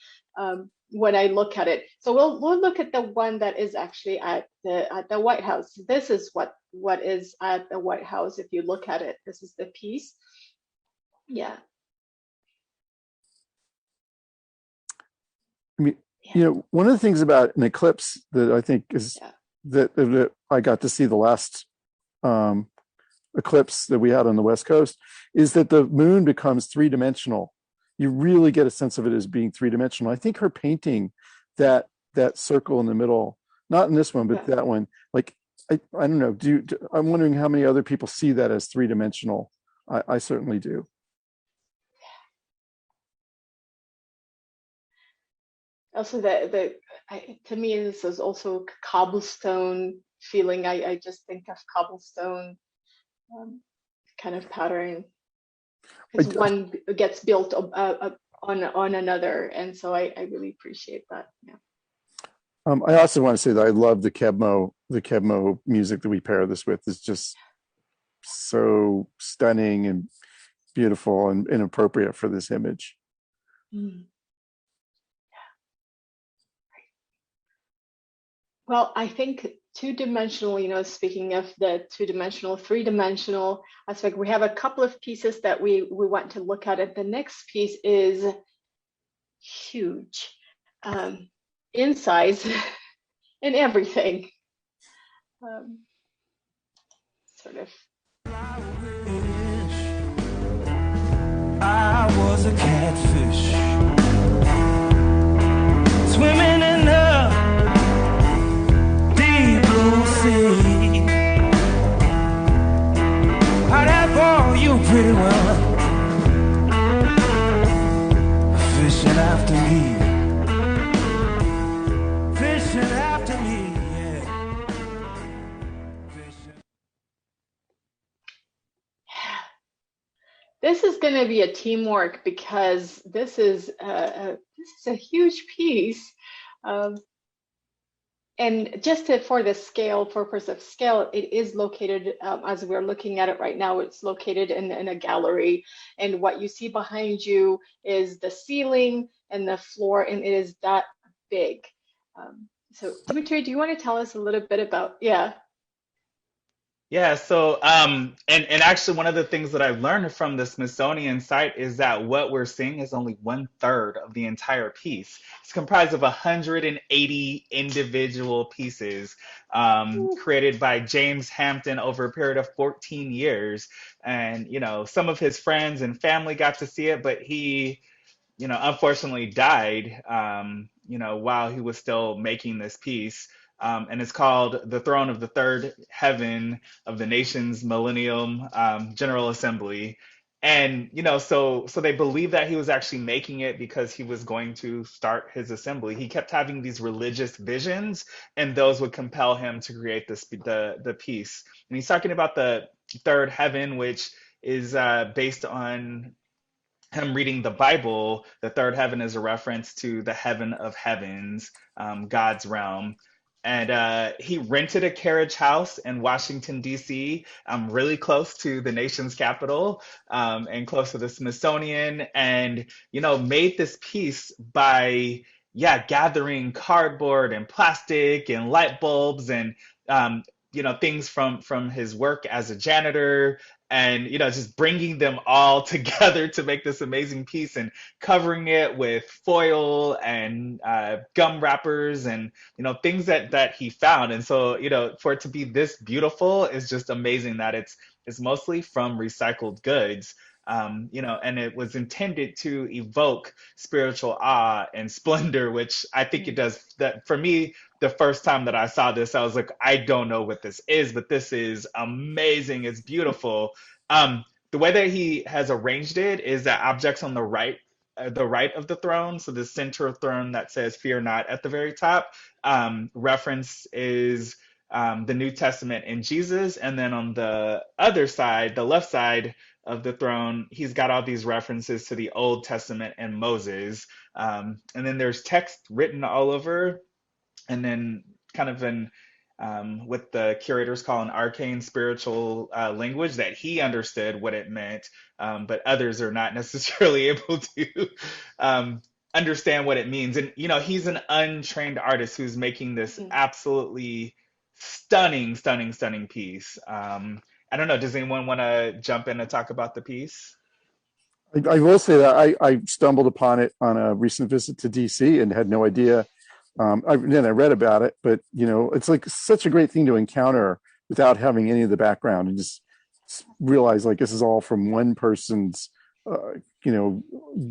when I look at it. So we'll look at the one that is actually at the White House. This is what is at the White House. If you look at it, this is the piece. Yeah. I mean, one of the things about an eclipse that I think is that I got to see the last eclipse that we had on the West Coast is that the moon becomes three-dimensional. You really get a sense of it as being three-dimensional. I think her painting that circle in the middle, not in this one, but that one, like, I don't know. I'm wondering how many other people see that as three-dimensional. I certainly do. Also, to me, this is also cobblestone feeling. I just think of cobblestone kind of pattern, because one gets built on another, and so I really appreciate that. Yeah. I also want to say that I love the Kebmo music that we pair this with. Is just so stunning and beautiful and appropriate for this image. Mm. Well, I think two-dimensional, speaking of the two-dimensional, three-dimensional aspect, we have a couple of pieces that we want to look at. The next piece is huge in size and everything. Sort of. I was a catfish swimming in the deep blue sea. How'd that for you pretty well? Fishing after me. Fishing after me, yeah. This is going to be a teamwork, because this is a huge piece, and just for the scale, purpose of scale, it is located, as we're looking at it right now, it's located in a gallery, and what you see behind you is the ceiling and the floor, and it is that big. So Dimitri, do you want to tell us a little bit about? Yeah, so and actually one of the things that I've learned from the Smithsonian site is that what we're seeing is only 1/3 of the entire piece. It's comprised of 180 individual pieces created by James Hampton over a period of 14 years. And, some of his friends and family got to see it, but he, unfortunately died, while he was still making this piece. And it's called The Throne of the Third Heaven of the Nation's Millennium General Assembly. And, so they believe that he was actually making it because he was going to start his assembly. He kept having these religious visions, and those would compel him to create the piece. And he's talking about the third heaven, which is based on him reading the Bible. The third heaven is a reference to the heaven of heavens, God's realm. and he rented a carriage house in Washington, D.C., really close to the nation's capital, and close to the Smithsonian, and made this piece by gathering cardboard and plastic and light bulbs and things from his work as a janitor, and just bringing them all together to make this amazing piece and covering it with foil and gum wrappers and things that he found. And so for it to be this beautiful is just amazing, that it's mostly from recycled goods. And it was intended to evoke spiritual awe and splendor, which I think it does. That for me, the first time that I saw this, I was like, I don't know what this is, but this is amazing. It's beautiful. The way that he has arranged it is that objects on the right of the throne, so the center throne that says "Fear not" at the very top, reference is the New Testament and Jesus, and then on the other side, the left side of the throne, he's got all these references to the Old Testament and Moses. And then there's text written all over, and then kind of in what the curators call an arcane spiritual language that he understood what it meant, but others are not necessarily able to understand what it means. And, he's an untrained artist who's making this absolutely stunning piece. I don't know. Does anyone want to jump in and talk about the piece? I will say that I stumbled upon it on a recent visit to DC and had no idea. Then I read about it, but it's like such a great thing to encounter without having any of the background, and just realize like this is all from one person's,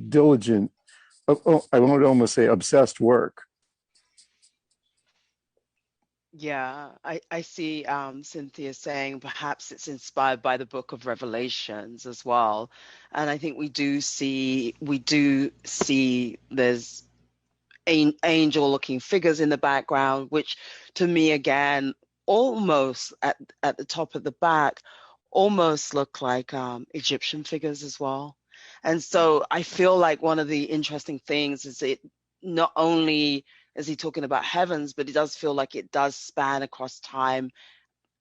diligent, I would almost say obsessed work. Yeah, I see Cynthia saying perhaps it's inspired by the book of Revelations as well. And I think we do see there's angel looking figures in the background, which to me, again, almost at the top of the back, almost look like Egyptian figures as well. And so I feel like one of the interesting things is it not only is he talking about heavens, but it does feel like it does span across time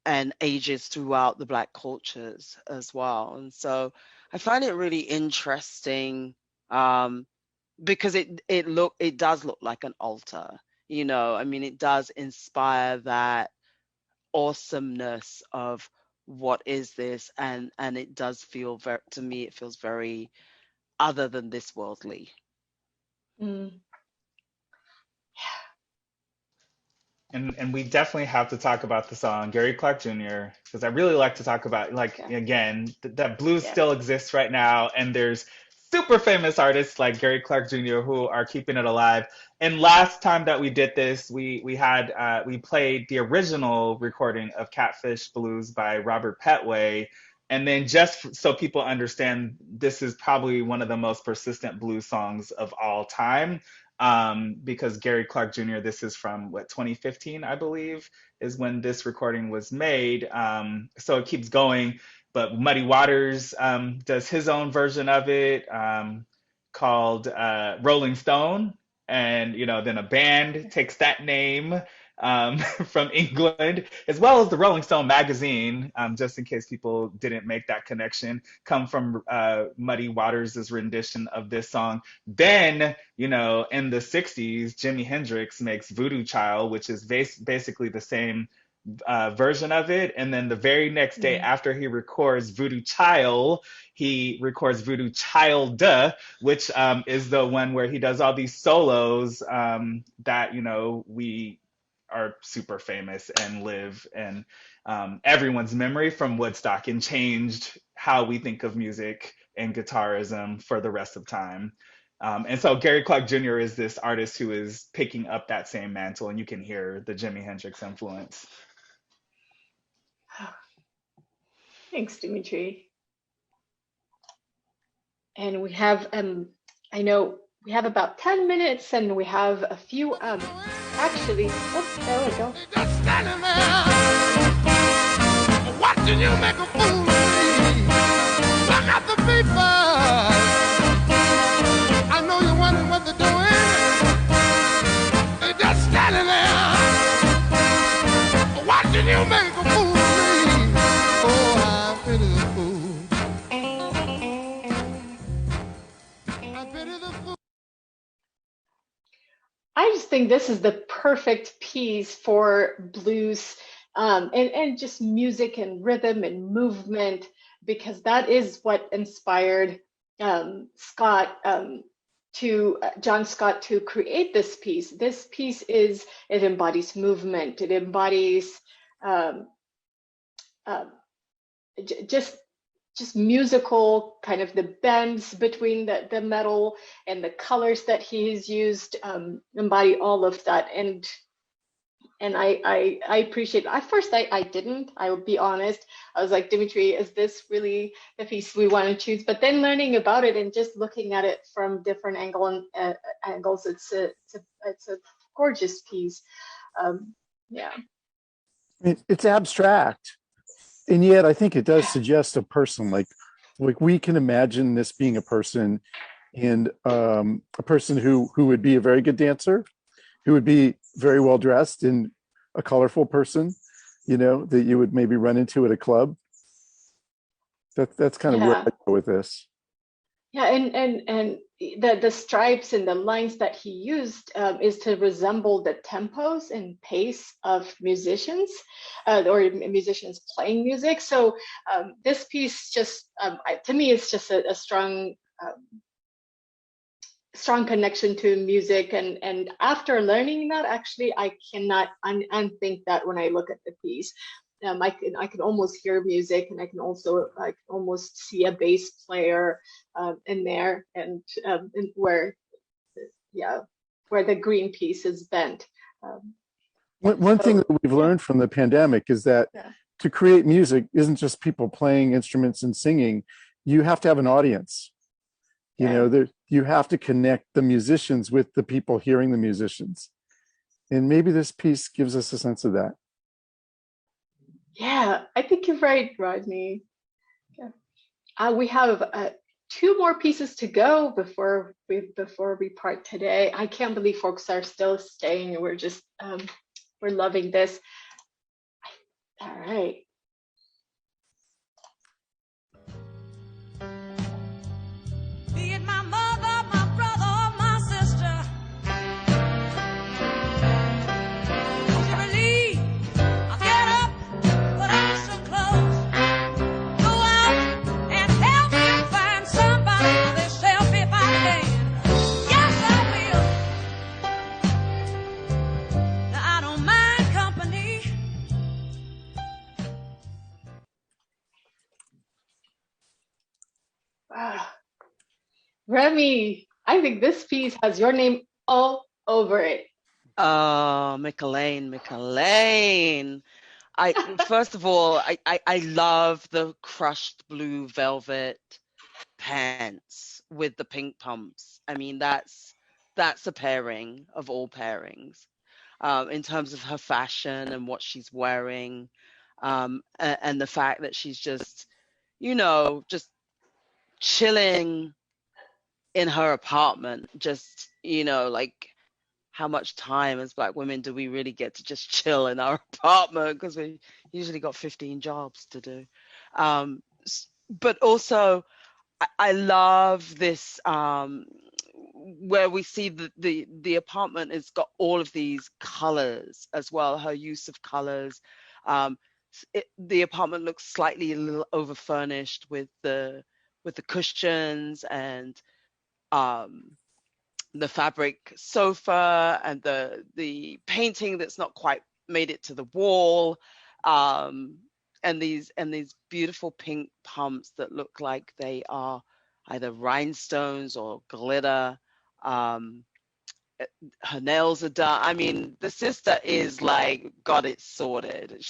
and ages throughout the Black cultures as well. And so I find it really interesting because it does look like an altar, it does inspire that awesomeness of what is this, and it does feel to me, it feels very other than this worldly. And we definitely have to talk about the song Gary Clark Jr., because I really like to talk about, again, that blues still exists right now, and there's super famous artists like Gary Clark Jr. who are keeping it alive. And last time that we did this, we played the original recording of Catfish Blues by Robert Petway. And then just so people understand, this is probably one of the most persistent blues songs of all time. Because Gary Clark Jr., this is from 2015, I believe, is when this recording was made. So it keeps going, but Muddy Waters does his own version of it, called Rolling Stone. And, then a band takes that name from England, as well as the Rolling Stone magazine, just in case people didn't make that connection, come from Muddy Waters' rendition of this song. Then, in the 60s, Jimi Hendrix makes Voodoo Child, which is basically the same version of it. And then the very next day after he records Voodoo Child, he records Voodoo Child, which is the one where he does all these solos that, we are super famous and live in everyone's memory from Woodstock, and changed how we think of music and guitarism for the rest of time. And so Gary Clark Jr. is this artist who is picking up that same mantle, and you can hear the Jimi Hendrix influence. Thanks, Dimitri. And we have, I know we have about 10 minutes, and we have a few, actually, there we go. Just standing there, watching you make a fool of me. Look at the people. I know you're wondering what they're doing. They're just standing there, I just think this is the perfect piece for blues, and just music and rhythm and movement, because that is what inspired Scott to John Scott to create this piece. This piece it embodies movement. It embodies um, uh, just musical, kind of the bends between the metal and the colors that he's used embody all of that. And I appreciate it. At first I didn't, I would be honest. I was like, Dimitri, is this really the piece we want to choose? But then learning about it and just looking at it from different angles, it's a gorgeous piece. Yeah. It's abstract, and yet I think it does suggest a person. Like we can imagine this being a person, and a person who would be a very good dancer, who would be very well dressed, and a colorful person, that you would maybe run into at a club. That's kind of where I go with this. Yeah, and the stripes and the lines that he used is to resemble the tempos and pace of musicians, or musicians playing music. So this piece just, to me, it's just a strong connection to music. And after learning that, actually, I cannot unthink that when I look at the piece. I can almost hear music, and I can almost see a bass player in there, and where the green piece is bent. One thing that we've learned from the pandemic is that to create music isn't just people playing instruments and singing. You have to have an audience. You have to connect the musicians with the people hearing the musicians, and maybe this piece gives us a sense of that. Yeah, I think you're right, Rodney. Yeah. We have 2 more pieces to go before we part today. I can't believe folks are still staying, and we're just we're loving this. All right. Be it my mother, my brother, or my sister, she relieved. I get up, put on some clothes, go out and help me find somebody for this shelf if I can. Yes, I will. Now, I don't mind company. Wow. Remy, I think this piece has your name all over it. Oh, McAlane. First of all, I love the crushed blue velvet pants with the pink pumps. I mean, that's a pairing of all pairings, in terms of her fashion and what she's wearing, and the fact that she's just chilling in her apartment, just, like, how much time as Black women do we really get to just chill in our apartment, because we usually got 15 jobs to do. But also, I love this, where we see the apartment has got all of these colors as well, her use of colors. The apartment looks slightly a little over furnished with the cushions and the fabric sofa and the painting that's not quite made it to the wall, and these beautiful pink pumps that look like they are either rhinestones or glitter. Her nails are done. I mean, the sister is like got it sorted.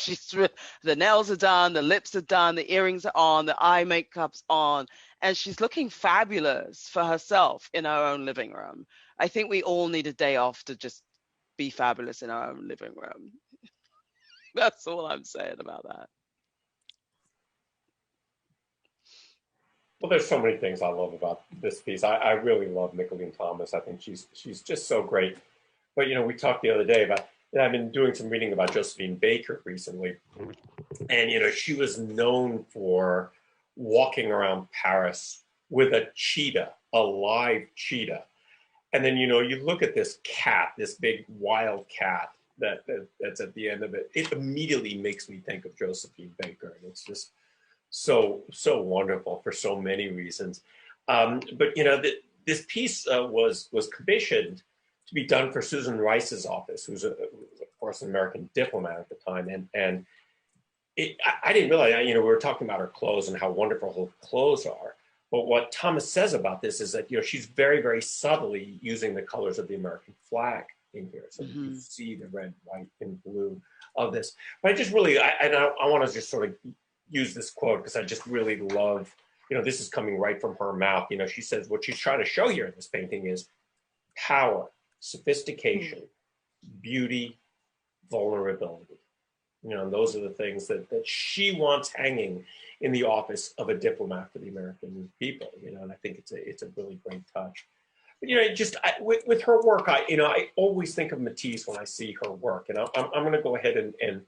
The nails are done, the lips are done, the earrings are on, the eye makeup's on, and she's looking fabulous for herself in her own living room. I think we all need a day off to just be fabulous in our own living room. That's all I'm saying about that. Well, there's so many things I love about this piece. I really love McAlane Thomas. I think she's just so great. But, we talked the other day about, I've been doing some reading about Josephine Baker recently. And, she was known for walking around Paris with a cheetah a live cheetah. And then, you look at this cat, this big wild cat that's at the end of it. It immediately makes me think of Josephine Baker. And it's just so wonderful for so many reasons. But, this piece was commissioned to be done for Susan Rice's office, who's, of course, an American diplomat at the time. And I didn't realize, we were talking about her clothes and how wonderful her clothes are. But what Thomas says about this is that, she's very, very subtly using the colors of the American flag in here. So you see the red, white, and blue of this. But I just really, I want to just sort of use this quote because I just really love, this is coming right from her mouth. She says what she's trying to show here in this painting is power, sophistication, beauty, vulnerability. And those are the things that she wants hanging in the office of a diplomat for the American people, and I think it's a really great touch. But, with her work, I always think of Matisse when I see her work, and I'm going to go ahead and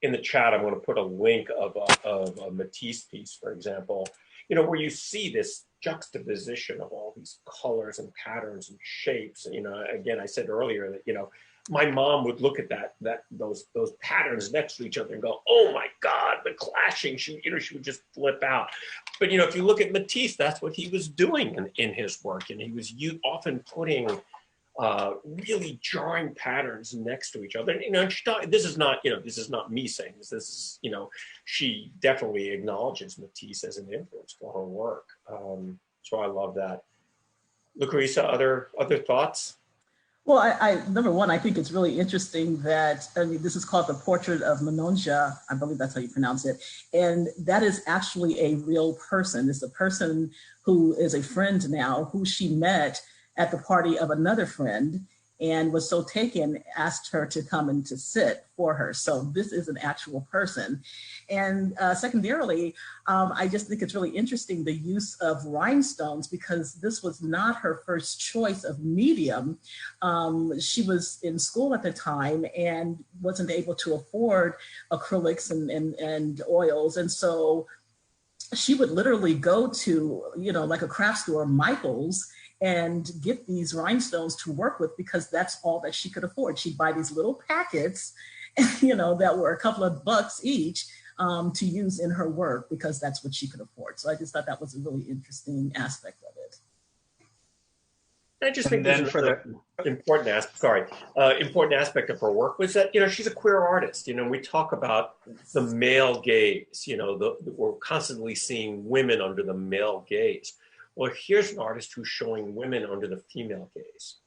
in the chat, I'm going to put a link of a Matisse piece, for example, where you see this juxtaposition of all these colors and patterns and shapes. Again, I said earlier that, my mom would look at those patterns next to each other and go, "Oh my God, the clashing!" She would just flip out. But if you look at Matisse, that's what he was doing in his work, and he was often putting really jarring patterns next to each other. And this is not me saying this. This is she definitely acknowledges Matisse as an influence for her work. So I love that. Lucrezia, other thoughts? Well, I number one, I think it's really interesting that, this is called the Portrait of Mononja. I believe that's how you pronounce it. And that is actually a real person. It's a person who is a friend now, who she met at the party of another friend and was so taken, asked her to come and to sit for her. So this is an actual person. And secondarily, I just think it's really interesting the use of rhinestones, because this was not her first choice of medium. She was in school at the time and wasn't able to afford acrylics and oils. And so she would literally go to, like a craft store, Michael's, and get these rhinestones to work with, because that's all that she could afford. She'd buy these little packets, that were a couple of bucks each, to use in her work, because that's what she could afford. So I just thought that was a really interesting aspect of it. I just think important aspect of her work was that, she's a queer artist. We talk about the male gaze, we're constantly seeing women under the male gaze. Well, here's an artist who's showing women under the female gaze.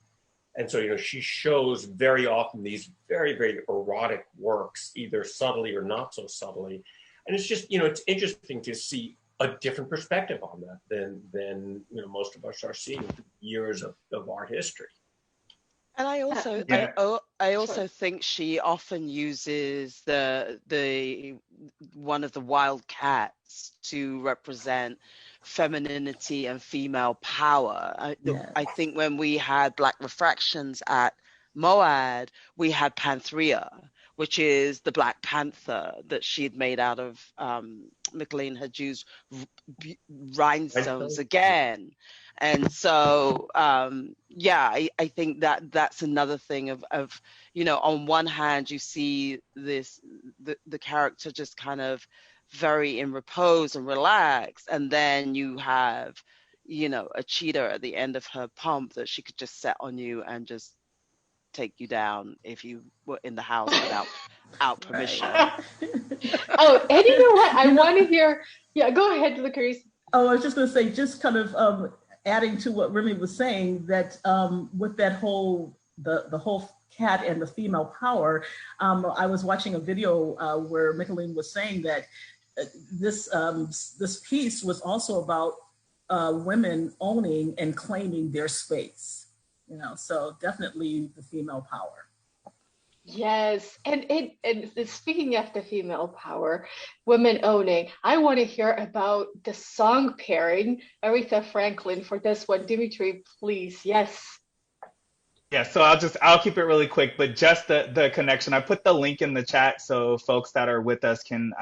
And so, she shows very often these very, very erotic works, either subtly or not so subtly. And it's just, it's interesting to see a different perspective on that than most of us are seeing through years of art history. And I also think she often uses the one of the wild cats to represent femininity and female power. I think when we had Black Refractions at Moad, we had Panthrea, which is the Black Panther that she had made out of Mickalene had used rhinestones again. And so, I think that's another thing of on one hand, you see the character just kind of very in repose and relaxed, and then you have a cheetah at the end of her pump that she could just set on you and just take you down if you were in the house without permission. Oh, and you know what? I want to hear. Yeah, go ahead, Lucrezia. Oh, I was just going to say, just kind of adding to what Remy was saying, that with that whole the whole cat and the female power, I was watching a video where Mickalene was saying that this piece was also about women owning and claiming their space. So definitely the female power. Yes, and speaking of the female power, women owning, I want to hear about the song pairing, Aretha Franklin, for this one. Dimitri, please. Yes. Yeah, so I'll keep it really quick, but just the connection. I put the link in the chat so folks that are with us can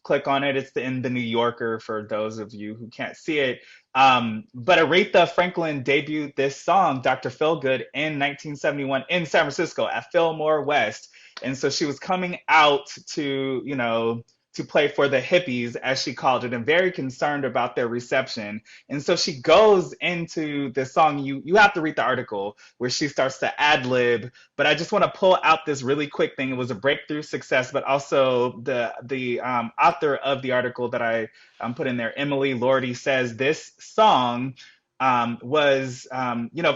click on it. It's in the New Yorker for those of you who can't see it. But Aretha Franklin debuted this song, Dr. Feelgood, in 1971 in San Francisco at Fillmore West. And so she was coming out to, to play for the hippies, as she called it, and very concerned about their reception. And so she goes into the song. You have to read the article where she starts to ad lib. But I just want to pull out this really quick thing. It was a breakthrough success, but also the author of the article that I put in there, Emily Lordy, says this song was,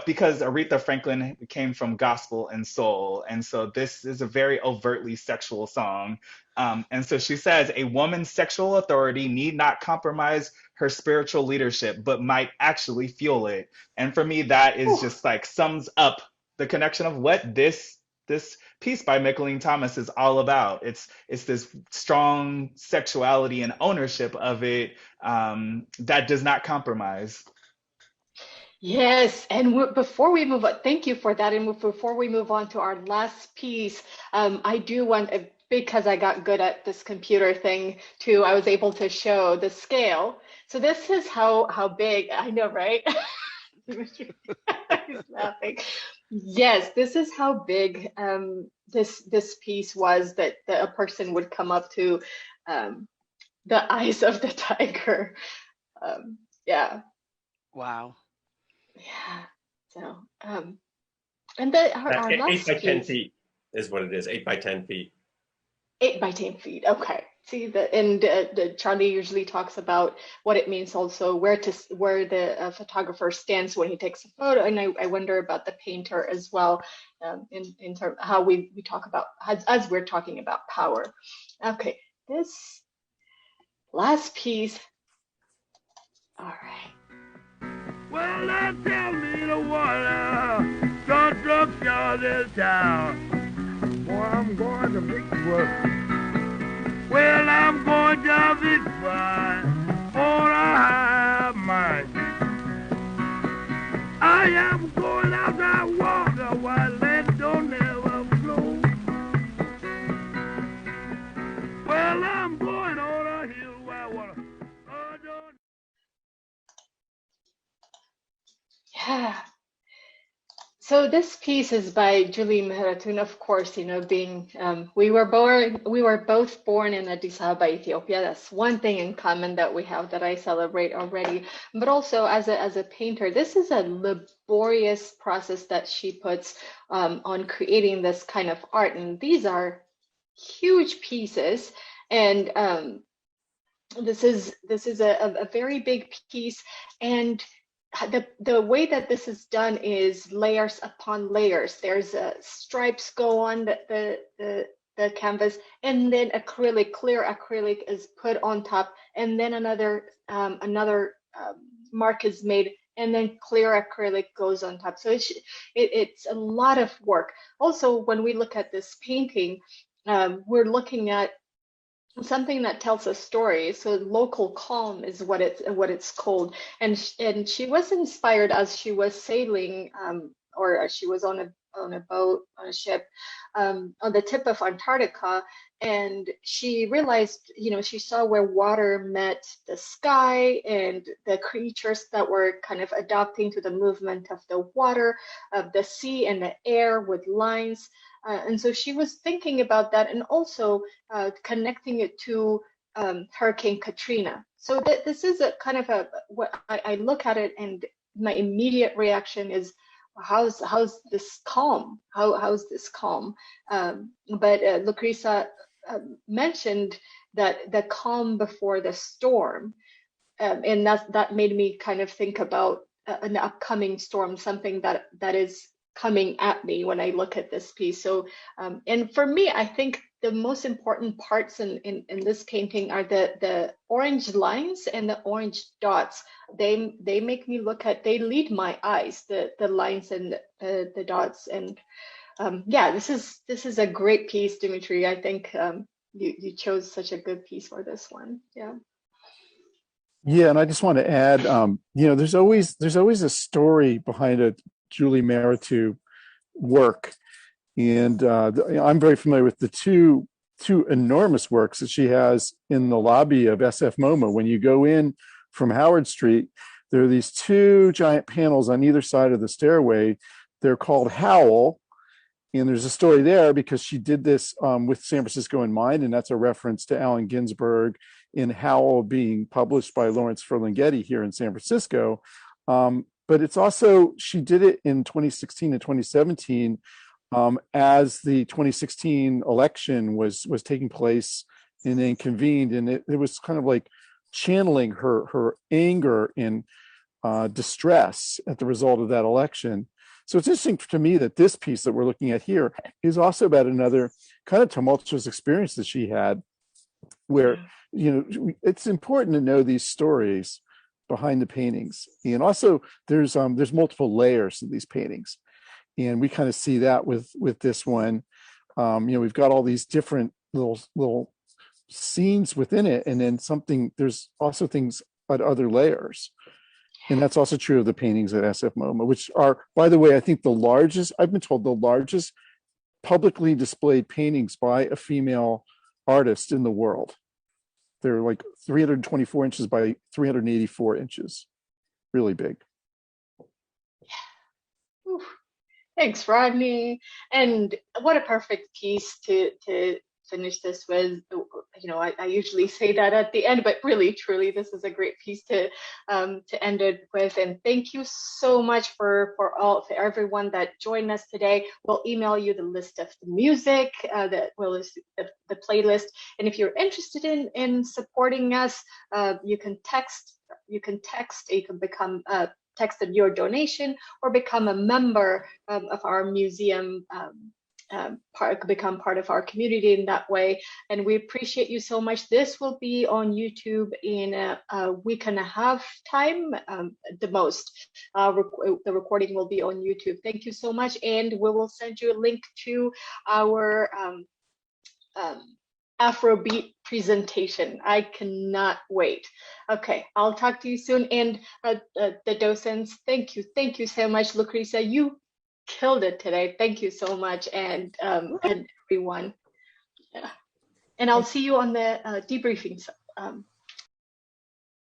because Aretha Franklin came from gospel and soul. And so this is a very overtly sexual song. And so she says, a woman's sexual authority need not compromise her spiritual leadership, but might actually fuel it. And for me, that is just like sums up the connection of what this piece by Micheline Thomas is all about. It's this strong sexuality and ownership of it that does not compromise. Yes, and before we move on, thank you for that. And before we move on to our last piece, I do want, because I got good at this computer thing too, I was able to show the scale. So this is how big, I know, right? He's laughing. Yes, this is how big this piece was that a person would come up to the eyes of the tiger. Yeah. Wow. Yeah. So, and our last 8 by 10 piece, feet is what it is. 8 by 10 feet. 8 by 10 feet. Okay. See Charlie usually talks about what it means, also where the photographer stands when he takes a photo, and I wonder about the painter as well, in terms how we talk about as we're talking about power. Okay, this last piece. All right. Well, tell me the water, construction this town. Boy, I'm going to Vicksburg. Well, I'm going to Vicksburg on a high mind. I am going out that water while that don't ever flow. Well, I'm going on a hill where water. Yeah. So this piece is by Julie Mehretun, of course, being we were both born in Addis Ababa, Ethiopia. That's one thing in common that we have that I celebrate already. But also as a painter, this is a laborious process that she puts on creating this kind of art. And these are huge pieces. And this is a very big piece. And the way that this is done is layers upon layers. There's stripes go on the canvas, and then clear acrylic is put on top, and then another mark is made, and then clear acrylic goes on top. So it's a lot of work. Also, when we look at this painting, we're looking at something that tells a story. So local calm is what it's called. And she was inspired as she was sailing, or as she was on a boat, on a ship, on the tip of Antarctica, and she realized, she saw where water met the sky and the creatures that were kind of adapting to the movement of the water, of the sea and the air with lines. And so she was thinking about that, and also connecting it to Hurricane Katrina. So this is a kind of what I look at it, and my immediate reaction is, how's this calm? How's this calm? But Lucreza mentioned that the calm before the storm, and that made me kind of think about an upcoming storm, something that is coming at me when I look at this piece. So, and for me, I think the most important parts in this painting are the orange lines and the orange dots. They make me they lead my eyes, the lines and the dots. And yeah, this is a great piece, Dimitri. I think you chose such a good piece for this one. Yeah. Yeah, and I just want to add, there's always a story behind a Julie Mehretun work, and I'm very familiar with the two two enormous works that she has in the lobby of SF MoMA. When you go in from Howard Street, there are these two giant panels on either side of the stairway. They're called Howl. And there's a story there because she did this with San Francisco in mind, and that's a reference to Allen Ginsberg in Howl being published by Lawrence Ferlinghetti here in San Francisco. But it's also, she did it in 2016 and 2017 as the 2016 election was taking place and then convened. And it was kind of like channeling her anger and distress at the result of that election. So it's interesting to me that this piece that we're looking at here is also about another kind of tumultuous experience that she had, where, you know, it's important to know these stories behind the paintings. And also there's multiple layers of these paintings. And we kind of see that with this one. You know, we've got all these different little scenes within it. And then there's also things at other layers. And that's also true of the paintings at SF MoMA, which are, by the way, I think I've been told the largest publicly displayed paintings by a female artist in the world. They're like 324 inches by 384 inches. Really big. Ooh, thanks, Rodney. And what a perfect piece to finish this with. You know, I usually say that at the end, but really, truly, this is a great piece to end it with. And thank you so much for everyone that joined us today. We'll email you the list of the music, the playlist. And if you're interested in supporting us, you can text, you can become texted your donation or become a member of our museum. Become part of our community in that way, and we appreciate you so much. This will be on YouTube in a week and a half time, the most. The recording will be on YouTube. Thank you so much, and we will send you a link to our Afrobeat presentation. I cannot wait. Okay, I'll talk to you soon. And the docents, thank you so much. Lucrecia, you killed it today. Thank you so much, and everyone. Yeah. And I'll see you on the debriefing